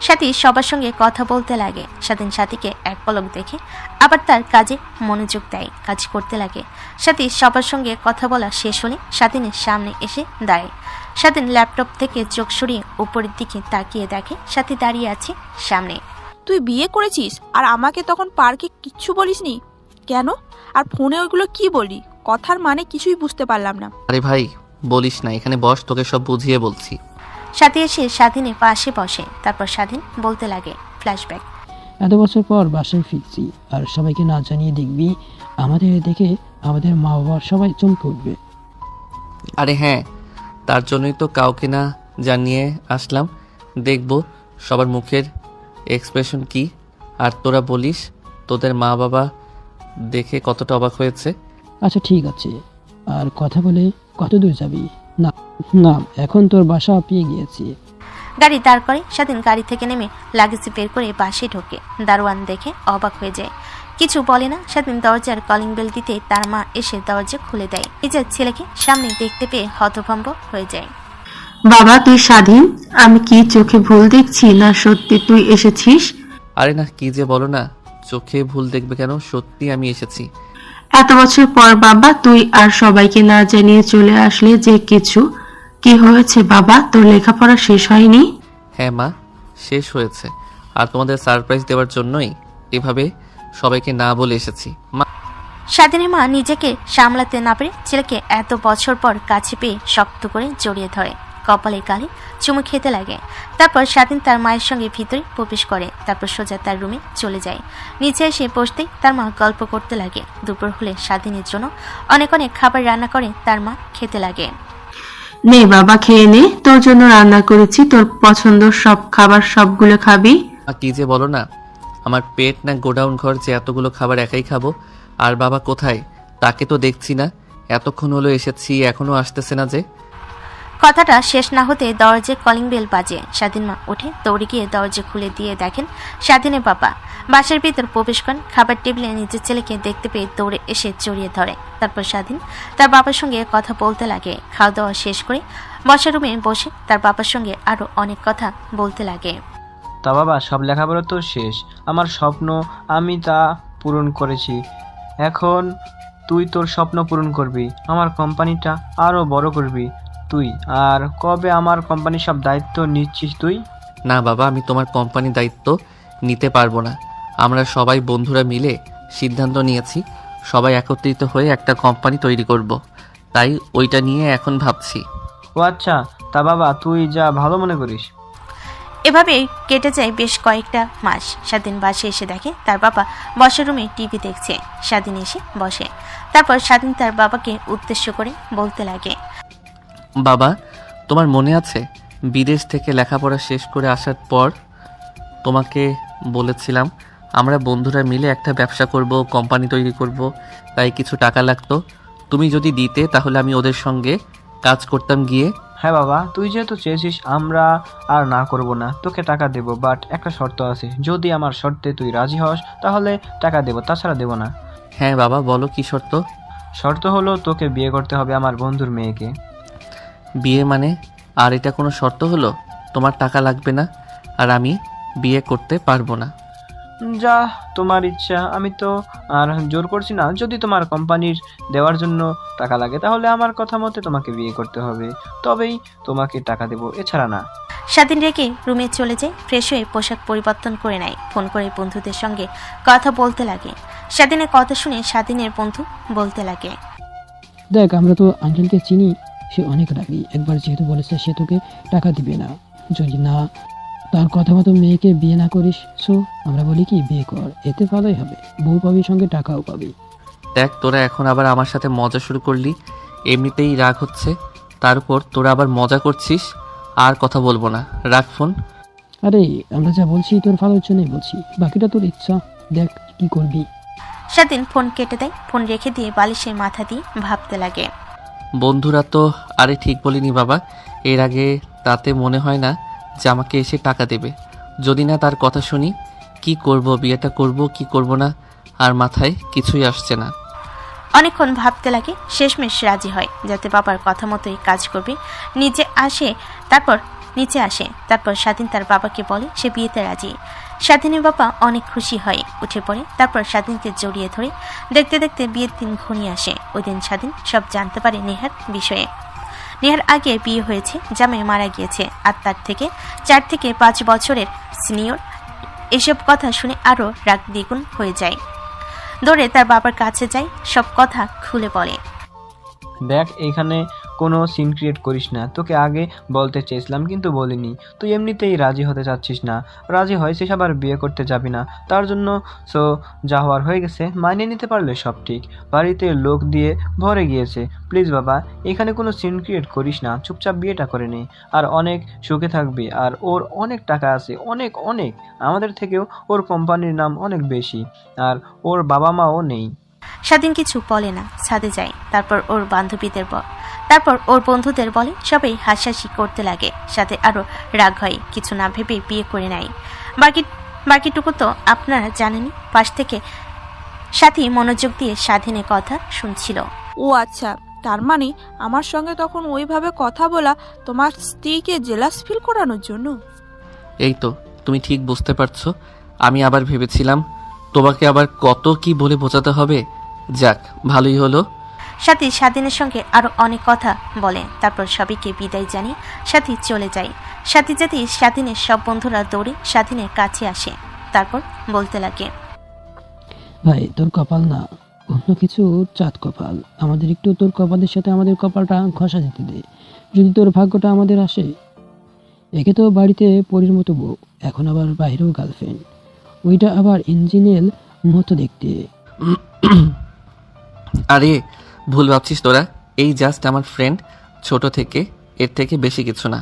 সাথী সবার সঙ্গে কথা বলতে লাগে। স্বাধীন সাথীকে এক পলক দেখে আবার তার কাজে মনোযোগ দেয়, কাজ করতে লাগে। সাথী সবার সঙ্গে কথা বলা শেষ হলে স্বাধীনের সামনে এসে দাঁড়ায়। স্বাধীন ল্যাপটপ থেকে চোখ সরিয়ে উপরের দিকে তাকিয়ে দেখে সাথী দাঁড়িয়ে আছে সামনে।
তুই বিয়ে করেছিস আর আমাকে তখন পার্কে কিচ্ছু বলিসনি কেন? আর ফোনে ওইগুলো কি বলি? কথার মানে কিছুই বুঝতে পারলাম না।
আরে ভাই বলিস না, এখানে বস, তোকে সব বুঝিয়ে বলছি।
সাথী এসে স্বাধীনের পাশে বসে। তারপর স্বাধীন বলতে লাগে ফ্ল্যাশব্যাক।
এত বছর পর বাসায় ফিরছি আর সবাইকে না জানিয়ে দেখবি আমাদের দেখে আমাদের মা বাবা সবাই চমকে উঠবে।
আরে হ্যাঁ, তার জন্যই তো কাউকে না জানিয়ে আসলাম, দেখব সবার মুখের এক্সপ্রেশন কি। আর তোরা বলিস তোদের মা বাবা দেখে কতটা অবাক হয়েছে।
আচ্ছা ঠিক আছে, আর কথা বলে কত দূর যাবি? না না, এখন তোর বাসা পেয়ে গিয়েছি।
গাড়ি দাঁড় করে স্বাধীন গাড়ি থেকে নেমে লাগেজ বের করে বাসে ঢোকে। দারোয়ান দেখে অবাক হয়ে যায়, কিছু বলে না। স্বাধীন দরজার কলিং বেল দিতে তার মা এসে দরজা খুলে দেয়। নিজের ছেলেকে সামনে দেখতে পেয়ে হতভম্ব হয়ে যায়।
বাবা তুই স্বাধীন? আমি কি চোখে ভুল দেখছি না সত্যি তুই এসেছিস?
আরে না, কি যে বলো না, চোখে ভুল দেখবে কেন, সত্যি আমি এসেছি।
এত বছর পর বাবা তুই আর সবাইকে না জানিয়ে চলে আসলে যে কিছু। কি হয়েছে বাবা, তোর লেখাপড়া শেষ হয়নি?
হ্যাঁ মা, শেষ হয়েছে, আর তোমাদের সারপ্রাইজ দেওয়ার জন্যই এভাবে সবাইকে না বলে এসেছি। মা
স্বাধীনের মা নিজেকে সামলাতে না পেরে ছেলেকে এত বছর পর কাছে পেয়ে শক্ত করে জড়িয়ে ধরে, কপালে গালে চুমু খেতে লাগে। তারপর স্বাধীন তার মায়ের সঙ্গে ভিতরে প্রবেশ করে। তারপর সোজা তার রুমে চলে যায়। নিচে এসে বসতেই তার মা গল্প করতে লাগে। দুপুর হলে স্বাধীনের জন্য অনেক অনেক খাবার রান্না করে তার মা খেতে লাগে।
নে বাবা খেয়ে নে, তোর জন্য রান্না করেছি, তোর পছন্দ সব খাবার সবগুলো খাবি।
কি যে বলো না, আমার পেট না গোডাউন ঘর যে এতগুলো খাবার একাই খাবো। আর বাবা কোথায়, তাকে তো দেখছি না, এতক্ষণ হলো এসেছি এখনো আসতেছে না যে।
কথাটা শেষ না হতে দরজায় কলিং বেল বাজে। স্বাধীন মা উঠে দৌড়ে গিয়ে দরজা খুলে দিয়ে দেখেন স্বাধীনের বাবা বাসার ভিতর প্রবেশ করেন। খাবার টেবিলে নিজের ছেলেকে দেখতে পেয়ে দৌড়ে এসে জড়িয়ে ধরে। তারপর স্বাধীন তার বাবার সঙ্গে কথা বলতে লাগে। খাওয়া দাওয়া শেষ করে বসার রুমে বসে তার বাবার সঙ্গে আরো অনেক কথা বলতে লাগে।
তা বাবা, সব লেখাপড়া তো শেষ, আমার স্বপ্ন আমি তা পূরণ করেছি। এখন তুই তোর স্বপ্ন পূরণ করবি, আমার কোম্পানিটা আরও বড় করবি তুই। আর কবে আমার কোম্পানির সব দায়িত্ব নিচ্ছিস তুই?
না বাবা, আমি তোমার কোম্পানির দায়িত্ব নিতে পারবো না। আমরা সবাই বন্ধুরা মিলে সিদ্ধান্ত নিয়েছি সবাই একত্রিত হয়ে একটা কোম্পানি তৈরি করব, তাই ওইটা নিয়ে এখন ভাবছি।
ও আচ্ছা, তা বাবা তুই যা ভালো মনে করিস।
এভাবেই কেটে যায় বেশ কয়েকটা মাস। স্বাধীন বাসে এসে দেখে তার বাবা বসার রুমে টিভি দেখছে। স্বাধীন এসে বসে। তারপর স্বাধীন তার বাবাকে উদ্দেশ্য করে বলতে লাগে,
বাবা, তোমার মনে আছে বিদেশ থেকে লেখাপড়া শেষ করে আসার পর তোমাকে বলেছিলাম আমরা বন্ধুরা মিলে একটা ব্যবসা করব, কোম্পানি তৈরি করব, তাই কিছু টাকা লাগতো, তুমি যদি দিতে তাহলে আমি ওদের সঙ্গে কাজ করতাম গিয়ে।
হ্যাঁ বাবা, তুই যেহেতু চেয়েছিস আমরা আর না করব না, তোকে টাকা দেব, বাট একটা শর্ত আছে, যদি আমার শর্তে তুই রাজি হস তাহলে টাকা দেব, তাছাড়া দেব না।
হ্যাঁ বাবা বলো, কি শর্ত?
শর্ত হলো তোকে বিয়ে করতে হবে আমার বন্ধুর মেয়েকে।
বিয়ে মানে? আর এটা কোনো শর্ত হলো? তোমার টাকা লাগবে না আর আমি বিয়ে করতে পারবো না।
যা তোমার ইচ্ছা, আমি তো আর জোর করছি না। যদি তোমার কোম্পানির দেওয়ার জন্য টাকা লাগে তাহলে আমার কথা মতে তোমাকে বিয়ে করতে হবে, তবেই তোমাকে টাকা দেব, এছাড়া না।
স্বাধীন রেখে রুমে চলে যায়। ফ্রেশ হয়ে পোশাক পরিবর্তন করে নেয়। ফোন করে বন্ধুদের সঙ্গে কথা বলতে লাগে। স্বাধীনের কথা শুনে স্বাধীনের বন্ধু বলতে লাগে,
দেখ আমরা তো আঙ্কেলকে চিনি, সে অনেক রাগী। একবার যেহেতু বলেছে সে তোকে টাকা দিবে না, যদি না তার কথা মতো মেয়েকে বিয়ে না করিস, সো আমরা বলি কি বিয়ে কর, এতে ভালোই হবে, বউ পাবি সঙ্গে টাকাও পাবি।
দেখ তোরা এখন আবার আমার সাথে মজা শুরু করলি, এমনিতেই রাগ হচ্ছে, তার উপর তোরা আবার মজা করছিস। আর কথা বলবো না, রাখ ফোন।
আরে আমরা যা বলছি তোর ভালোর জন্যই বলছি, বাকিটা তোর ইচ্ছা, দেখ কি করবি।
স্বাধীন ফোন কেটে দেয়। ফোন রেখে দিয়ে বালিশের মাথা দিয়ে ভাবতে লাগে।
বন্ধুরা তো আরে ঠিক বলিনি বাবা, এর আগে তাতে মনে হয় না যে আমাকে এসে টাকা দেবে। যদি না তার কথা শুনি, কি করব, বিয়েটা করব কি করব না, আর মাথায় কিছুই আসছে না।
অনেকক্ষণ ভাবতে লাগে। শেষমেশ রাজি হয় যাতে বাবার কথা মতোই কাজ করবে। নিজে আসে, তারপর নিচে আসে। তারপর স্বাধীন তার বাবাকে বলে সে বিয়েতে রাজি। স্বাধীনের বাবা অনেক খুশি হয়ে উঠে পড়ে। তারপর স্বাধীনকে জড়িয়ে ধরে। দেখতে দেখতে বিয়ের দিন ঘনিয়ে আসে। ওই দিন স্বাধীন সব জানতে পারে নেহার বিষয়ে। নেহার আগে বিয়ে হয়েছে, জামাই মারা গিয়েছে, আর তার থেকে 4 থেকে 5 বছরের সিনিয়র। এসব কথা শুনে আরও রাগ দ্বিগুণ হয়ে যায়। দৌড়ে তার বাবার কাছে যায়, সব কথা খুলে বলে।
দেখ, এখানে কোনো সিন ক্রিয়েট করিস না। তোকে আগে বলতে চেয়েছিলাম কিন্তু বলিনি। তুই এমনিতেই রাজি হতে চাচ্ছিস না। রাজি হয়েছিস আবার বিয়ে করতে যাবি না, তার জন্য সো যা হওয়ার হয়ে গেছে, মানিয়ে নিতে পারলে সব ঠিক। বাড়িতে লোক দিয়ে ভরে গিয়েছে। প্লিজ বাবা, এখানে কোনো সিন ক্রিয়েট করিস না, চুপচাপ বিয়েটা করে নে। আর অনেক সুখে থাকবি। আর ওর অনেক টাকা আছে, অনেক অনেক। আমাদের থেকেও ওর কোম্পানির নাম অনেক বেশি। আর ওর বাবা মাও নেই।
স্বাধীন কিছু বলে না, ছাদে যায়। তারপর ওর বন্ধুদের বলে, সবাই হাসাহাসি করতে লাগে। সাথে আরো রাগ হয়, কিছু না ভেবে বিয়ে করে নেয়। বাকিটুকু তো আপনারা জানেনই। পাশ থেকে সাথী মনোযোগ দিয়ে স্বাধীনের কথা শুনছিল।
ও আচ্ছা, তার মানে আমার সঙ্গে তখন ওইভাবে কথা বলা তোমার স্ত্রীকে জেলাস ফিল করানোর জন্য?
এই তো, তুমি ঠিক বুঝতে পারছো। আমি আবার ভেবেছিলাম তোমাকে আবার কত কি বলে বোঝাতে হবে। যাক, ভালোই হলো।
সাথী স্বাধীনের সঙ্গে আরো অনেক কথা বলে। তারপর সবাইকে বিদায় জানিয়ে সাথী চলে যায়। সাথী যেতে স্বাধীনের সব বন্ধুরা দৌড়ে স্বাধীনের কাছে আসে। তারপর বলতে লাগে,
ভাই তোর কপাল না, অন্য কিছু চাঁদ কপাল। আমাদের একটু তোর কপালের সাথে আমাদের কপালটা ঘষা দিতে দে, যদি তোর ভাগ্যটা আমাদের আসে। একে তো বাড়িতে পরীর মতো বউ, এখন আবার বাইরেও গার্লফ্রেন্ড, ওইটা আবার ইঞ্জিনিয়ার মতো দেখতে।
আরে ভুল ভাবছিস তোরা। এই জাস্ট আমার ফ্রেন্ড, ছোট থেকে, এর থেকে বেশি কিছু না।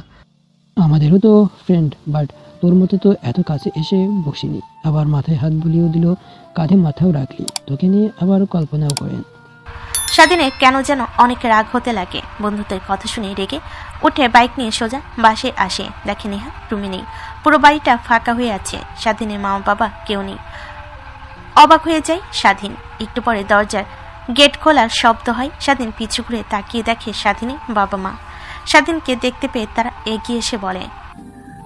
আমাদেরও তো ফ্রেন্ড, বাট তোর মতো তো এত কাছে এসে বসিনি। আবার মাথায় হাত বুলিয়েও দিল, কাঁধে মাথাও রাখলি, তোকে নিয়ে আবার কল্পনাও করেন।
স্বাধীনের কেন যেন অনেক রাগ হতে লাগে। বন্ধুদের কথা শুনে রেগে উঠে বাইক নিয়ে সোজা বাসে আসে। দেখে নেহা রুমে নেই, পুরো বাড়িটা ফাঁকা হয়ে আছে। স্বাধীনের মা বাবা কেউ নেই। অবাক হয়ে যায় স্বাধীন। একটু পরে দরজার গেট খোলার শব্দ হয়। স্বাধীন পিছু ঘুরে তাকিয়ে দেখে স্বাধীনের বাবা মা। স্বাধীনকে দেখতে পেয়ে তারা এগিয়ে এসে বলে,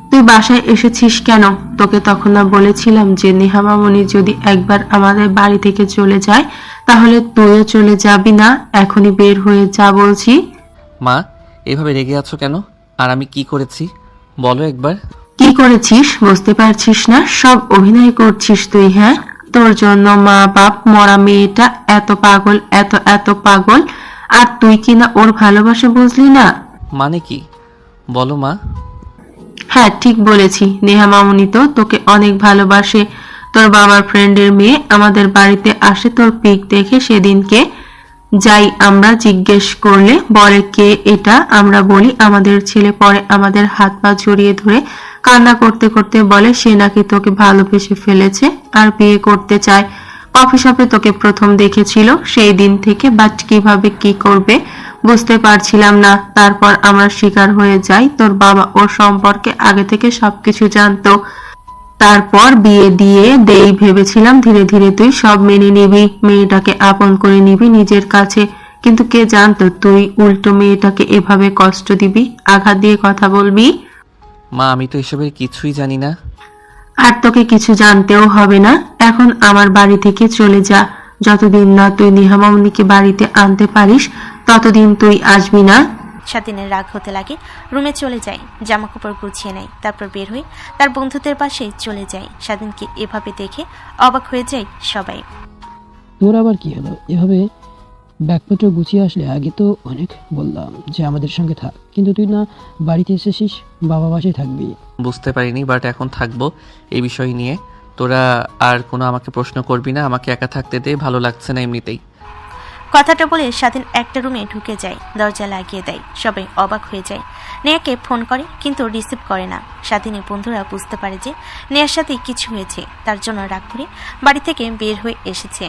তুই বাসায় এসেছিস কেন? তোকে তখন না বলেছিলাম যে নেহা মামনি যদি একবার আমাদের বাড়ি থেকে চলে যায় তাহলে তুইও চলে যাবি না? এখনই বের হয়ে যা বলছি।
মা, এভাবে রেগে আছো কেন? আর আমি কি করেছি বলো একবার।
কি করেছিস বুঝতে পারছিস না? সব অভিনয় করছিস তুই। হ্যাঁ, তোর জন্য মা বাপ মরা মেয়েটা এত পাগল, এত এত পাগল, আর তুই কিনা ওর ভালোবাসা বুঝলি না?
মানে কি বলো মা।
হ্যাঁ, ঠিক বলেছি। নেহা মামুনি তো তোকে অনেক ভালোবাসে। তোর বাবার ফ্রেন্ডের মেয়ে আমাদের বাড়িতে আসে তোর পিক দেখে সেদিনকে। যাই আমরা জিজ্ঞেস করলে বলে কে এটা, আমরা বলি আমাদের ছেলে। পরে আমাদের হাত পা জড়িয়ে ধরে কান্না করতে করতে বলে সে নাকি তোকে ভালোবেসে ফেলেছে আর বিয়ে করতে চায়। কফি শপে তোকে প্রথম দেখেছিল সেই দিন থেকে, বাট কিভাবে কি করবে বুঝতে পারছিলাম না। তারপর আমরা শিকার হয়ে যাই। তোর বাবা ওর সম্পর্কে আগে থেকে সবকিছু জানতো। তারপর বিয়ে দিয়ে দেই ভেবেছিলাম ধীরে ধীরে তুই সব মেনে নিবি, মেয়েটাকে আপন করে নিবি নিজের কাছে। কিন্তু কে জানতো তুই উল্টো মেয়েটাকে এভাবে কষ্ট দিবি, আঘাত দিয়ে কথা বলবি।
মা, আমি তো এসবের কিছুই জানি না।
আর তোকে কিছু জানতেও হবে না। এখন আমার বাড়ি থেকে চলে যা। যতদিন না তুই নেহা মামনিকে বাড়িতে আনতে পারিস ততদিন তুই আসবি না।
স্বাধীনের রাগ হতে লাগে, রুমে চলে যায়, জামা কাপড় গুছিয়ে নেয়। তারপর বের হয়ে তার বন্ধুদের পাশে চলে যায়। স্বাধীনকে এভাবে দেখে অবাক হয়ে যায় সবাই।
তোর আবার কি হলো? এভাবে ব্যাগপত্র গুছিয়ে আসলে? আগে তো অনেক বললাম যে আমাদের সঙ্গে থাক, কিন্তু তুই না বাড়িতে এসেছিস, বাবা বাসায় থাকবি।
বুঝতে পারিনি, বাট এখন থাকবো এই বিষয় নিয়ে। তোরা আর কোনো আমাকে প্রশ্ন করবি না। আমাকে একা থাকতে দে, ভালো লাগছে না এমনিতেই।
কথাটা বলে স্বাধীন একটা রুমে ঢুকে যায়, দরজা লাগিয়ে দেয়। সবাই অবাক হয়ে যায়। নেহাকে ফোন করে কিন্তু রিসিভ করে না। স্বাধীনের বন্ধুরা বুঝতে পারে যে নেহার সাথে কিছু হয়েছে, তার জন্য রাগ করে বাড়ি থেকে বের হয়ে এসেছে।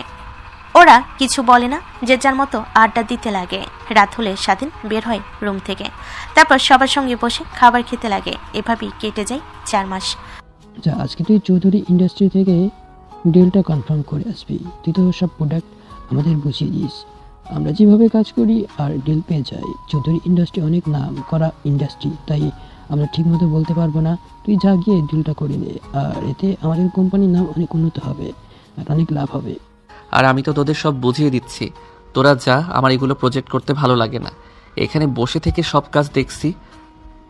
ওরা কিছু বলে না, যে যার মতো আড্ডা দিতে লাগে। রাত হলে স্বাধীন বের হয় রুম থেকে। তারপর সবার সঙ্গে বসে খাবার খেতে লাগে। এভাবেই কেটে যায় 4 মাস।
যা, আজকে তুই চৌধুরী ইন্ডাস্ট্রি থেকে ডিলটা কনফার্ম করে আসবি। তুই তো সব প্রোডাক্ট আমাদের বুঝিয়ে দিস, আমরা যেভাবে কাজ করি আর ডিল পেয়ে যাই। চৌধুরী ইন্ডাস্ট্রি অনেক নাম করা ইন্ডাস্ট্রি, তাই আমরা ঠিকমতো বলতে পারবো না। তুই যা গিয়ে ডিলটা করে নে, আর এতে আমাদের কোম্পানির নাম অনেক উন্নত হবে আর অনেক লাভ হবে।
আর আমি তো তোদের সব বুঝিয়ে দিচ্ছি, তোরা যা, আমার এগুলো প্রজেক্ট করতে ভালো লাগে না। এখানে বসে থেকে সব কাজ দেখছি,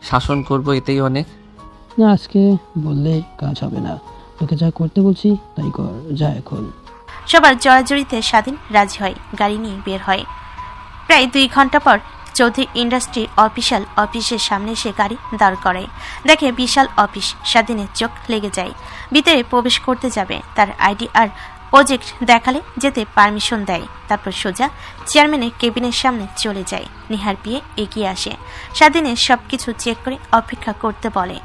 শাসন করব এতেই অনেক।
না, আজকে বললে কাজ হবে না। তোকে যা করতে বলছি তাই কর, যা এখন।
সবার জড়াজড়িতে স্বাধীন রাজি হয়, গাড়ি নিয়ে বের হয়। প্রায় 2 ঘন্টা পর চৌধুরী ইন্ডাস্ট্রির অফিসিয়াল অফিসের সামনে এসে গাড়ি দাঁড় করায়। দেখে বিশাল অফিস, স্বাধীনের চোখ লেগে যায়। ভিতরে প্রবেশ করতে যাবে, তার আইডি আর প্রজেক্ট দেখালে যেতে পারমিশন দেয়। তারপর সোজা চেয়ারম্যানের কেবিনের সামনে চলে যায়। নেহার বিয়ে এগিয়ে আসে, স্বাধীনের সবকিছু চেক করে অপেক্ষা করতে বলে।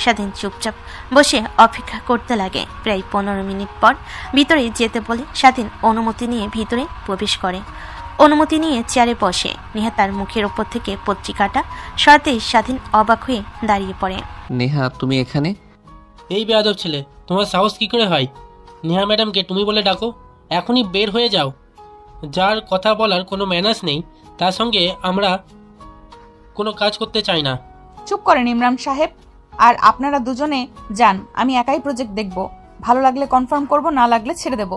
স্বাধীন চুপচাপ বসে অপেক্ষা করতে লাগে। প্রায় 15 মিনিট পর ভিতরে যেতে বলে স্বাধীন অনুমতি নিয়ে ভিতরে প্রবেশ করে। অনুমতি নিয়ে চেয়ারে বসে। নেহা তার মুখের ওপর থেকে পত্রিকাটা সরাতেই স্বাধীন অবাক হয়ে দাঁড়িয়ে পড়ে।
নেহা, তুমি এখানে?
এই বেয়াদব ছেলে, তোমার সাহস কি করে হয়? নেহা ম্যাডামকে তুমি বলে ডাকো, এখনই বের হয়ে যাও। যার কথা বলার কোনো ম্যানার্স নেই, তার সঙ্গে আমরা কোনো কাজ করতে চাই না।
চুপ করেন ইমরান সাহেব। আর আপনারা দুজনে যান, আমি একাই প্রজেক্ট দেখব। ভালো লাগলে কনফার্ম করব, না লাগলে ছেড়ে দেব।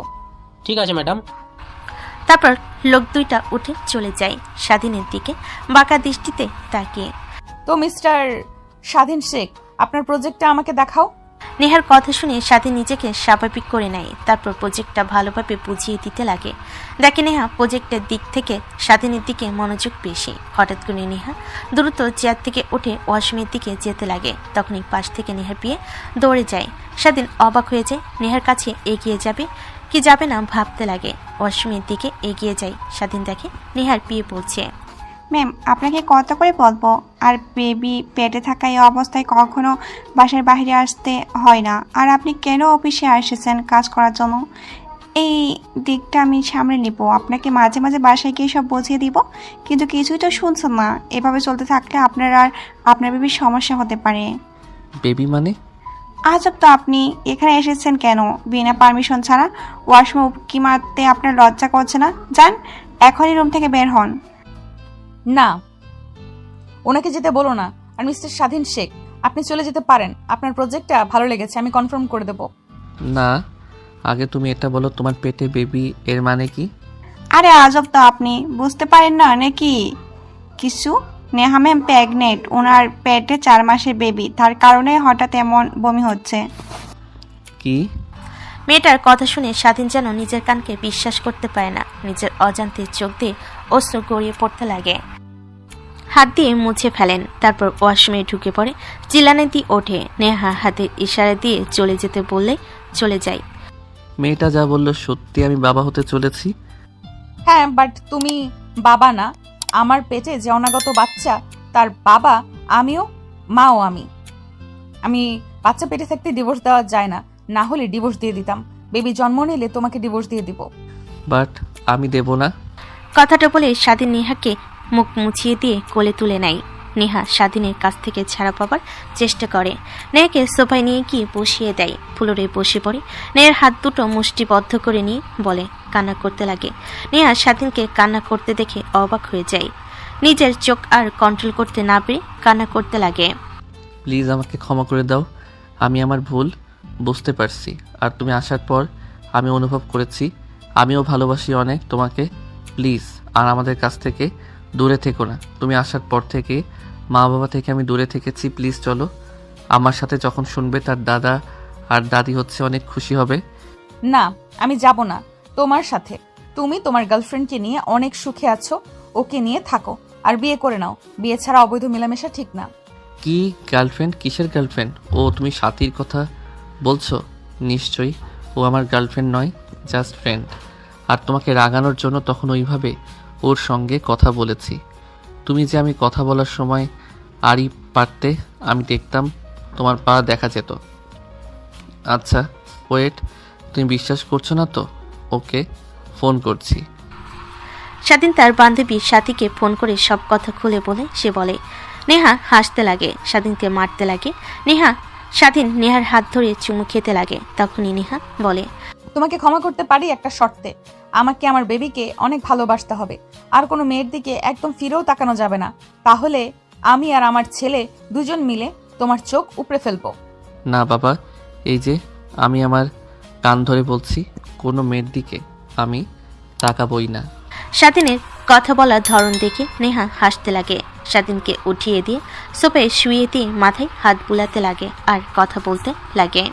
ঠিক আছে ম্যাডাম।
তারপর লোক দুইটা উঠে চলে যায়, স্বাধীনের দিকে বাঁকা দৃষ্টিতে তাকিয়ে।
তো মিস্টার স্বাধীন শেখ, আপনার প্রজেক্টটা আমাকে দেখাও।
নেহার কথা শুনে স্বাধীন নিজেকে স্বাভাবিক করে নেয়। তারপর প্রজেক্টটা ভালোভাবে বুঝিয়ে দিতে লাগে। দেখে নেহা প্রজেক্টের দিক থেকে স্বাধীনের দিকে মনোযোগ বেশি। হঠাৎ করে নেহা দ্রুত চেয়ার থেকে উঠে ওয়াশরুমের দিকে যেতে লাগে। তখনই পাশ থেকে নেহার বিয়ে দৌড়ে যায়। স্বাধীন অবাক হয়ে যায়, নেহার কাছে এগিয়ে যাবে কি যাবে না ভাবতে লাগে। ওয়াশরুমের দিকে এগিয়ে যায়। স্বাধীন দেখে নেহার বিয়ে পড়ছে।
ম্যাম, আপনাকে কত করে বলবো, আর বেবি পেটে থাকা এই অবস্থায় কখনো বাসার বাইরে আসতে হয় না। আর আপনি কেন অফিসে এসেছেন কাজ করার জন্য? এই দিকটা আমি সামলে নিব, আপনাকে মাঝে মাঝে বাসায় গিয়ে সব বুঝিয়ে দিব। কিন্তু কিছুই তো শুনছেন না। এভাবে চলতে থাকলে আপনার আর আপনার বেবির সমস্যা হতে পারে।
বেবি মানে?
আজব তো, আপনি এখানে এসেছেন কেন বিনা পারমিশন ছাড়া? ওয়াশরুমে উকি মারতে আপনার লজ্জা করছে না? যান, এখনই রুম থেকে বের হন।
না, ওনাকে যেতে বলো না। আর মিস্টার স্বাধীন শেখ, আপনি চলে যেতে পারেন। আপনার প্রজেক্টটা ভালো লেগেছে, আমি কনফার্ম করে দেব।
না, আগে তুমি এটা বলো, তোমার পেটে বেবি এর মানে কি?
আরে আজব তো, আপনি বুঝতে পারেন না নাকি কিছু? নেহা ম্যাম প্রেগনেন্ট, ওনার পেটে 4 মাসের বেবি, তার কারণে হঠাৎ এমন বমি হচ্ছে।
কি?
মেয়েটার কথা শুনে স্বাধীন যেন নিজের কানকে বিশ্বাস করতে পারে না। নিজের অজান্তে চোখ দিয়ে অশ্রু গড়িয়ে পড়তে লাগে। হাত দিয়ে মুছে ফেলেন। তারপর ওয়াশরুমে ঢুকে পড়ে। চিল্লানি দিয়ে ওঠে। নেহা হাতের ইশারা দিয়ে চলে যেতে বললে চলে যায়।
মেয়েটা যা বললো সত্যি, আমি বাবা হতে চলেছি।
হ্যাঁ, বাট তুমি বাবা না। আমার পেটে যে অনাগত বাচ্চা, তার বাবা আমিও, মাও আমি। আমি বাচ্চা পেটে থাকতে ডিভোর্স দেওয়া যায় না, না হলে ডিভোর্স দিয়ে দিতাম। বেবি জন্ম নিলে তোমাকে ডিভোর্স দিয়ে দিব।
বাট আমি দেব না।
কথাটা বলে স্বাধীন নেহাকে মুখ মুছিয়ে দিয়ে কোলে তুলে নেয়। নেহা স্বাধীনের কাছ থেকে ছাড়া পাবার চেষ্টা করে। নেহাকে সোফায় নিয়ে গিয়ে বসিয়ে দেয়। ফ্লোরে বসে পড়ে। নেহার হাত দুটো মুষ্টিবদ্ধ করে নিয়ে বলে, কান্না করতে লাগে। নেহা স্বাধীনকে কান্না করতে দেখে অবাক হয়ে যায়। নিজের চোখ আর কন্ট্রোল করতে না পেরে কান্না করতে লাগে।
প্লিজ আমাকে ক্ষমা করে দাও, আমি আমার ভুল বুঝতে পারছি। আর তুমি আসার পর আমি অনুভব করেছি আমিও ভালোবাসি অনেক তোমাকে। প্লিজ আর আমাদের কাছ থেকে দূরে থেকো না। তুমি আসার পর থেকে মা বাবা থেকে আমি দূরে থেকেছি। প্লিজ চলো আমার সাথে। যখন শুনবে তার দাদা আর দাদি হচ্ছে অনেক খুশি হবে।
না, আমি যাব না তোমার সাথে। তুমি তোমার গার্লফ্রেন্ডকে নিয়ে অনেক সুখে আছো, ওকে নিয়ে থাকো আর বিয়ে করে নাও। বিয়ে ছাড়া অবৈধ মেলামেশা ঠিক না।
কি গার্লফ্রেন্ড? কিসের গার্লফ্রেন্ড? ও তুমি সাথীর কথা বলছো? নিশ্চয়ই ও আমার গার্লফ্রেন্ড নয়, জাস্ট ফ্রেন্ড। আর তোমাকে রাগানোর জন্য তখন ওইভাবে ওর সঙ্গে কথা বলেছি। তুমি যে আমি কথা বলার সময় আরই পারতে, আমি দেখতাম তোমার পা দেখা যেত। আচ্ছা ওয়েট, তুমি বিশ্বাস করছো না তো? ওকে ফোন করছি।
স্বাধীন তার বান্ধবী সাথীকে ফোন করে সব কথা খুলে বলে সে বলে। নেহা হাসতে লাগে, স্বাধীনকে মারতে লাগে। স্বাধীন নেহার হাত ধরে চুমু খেতে লাগে। তখনই নেহা বলে,
তোমাকে ক্ষমা করতে পারি একটা শর্তে। আমাকে আমার বেবিকে অনেক ভালোবাসতে হবে, আর কোনো মেয়ের দিকে একদম ফিরেও তাকানো যাবে না। তাহলে আমি আর আমার ছেলে দুজন মিলে তোমার চোখ উপড়ে ফেলবো।
না বাবা, এই যে আমি আমার কান ধরে বলছি, কোনো মেয়ের দিকে আমি তাকাবই না।
স্বাধীনের কথা বলার ধরন দেখে নেহা হাসতে লাগে। স্বাধীনকে উঠিয়ে দিয়ে সোফায় শুয়ে দিয়ে মাথায় হাত বুলাতে লাগে আর কথা বলতে লাগে।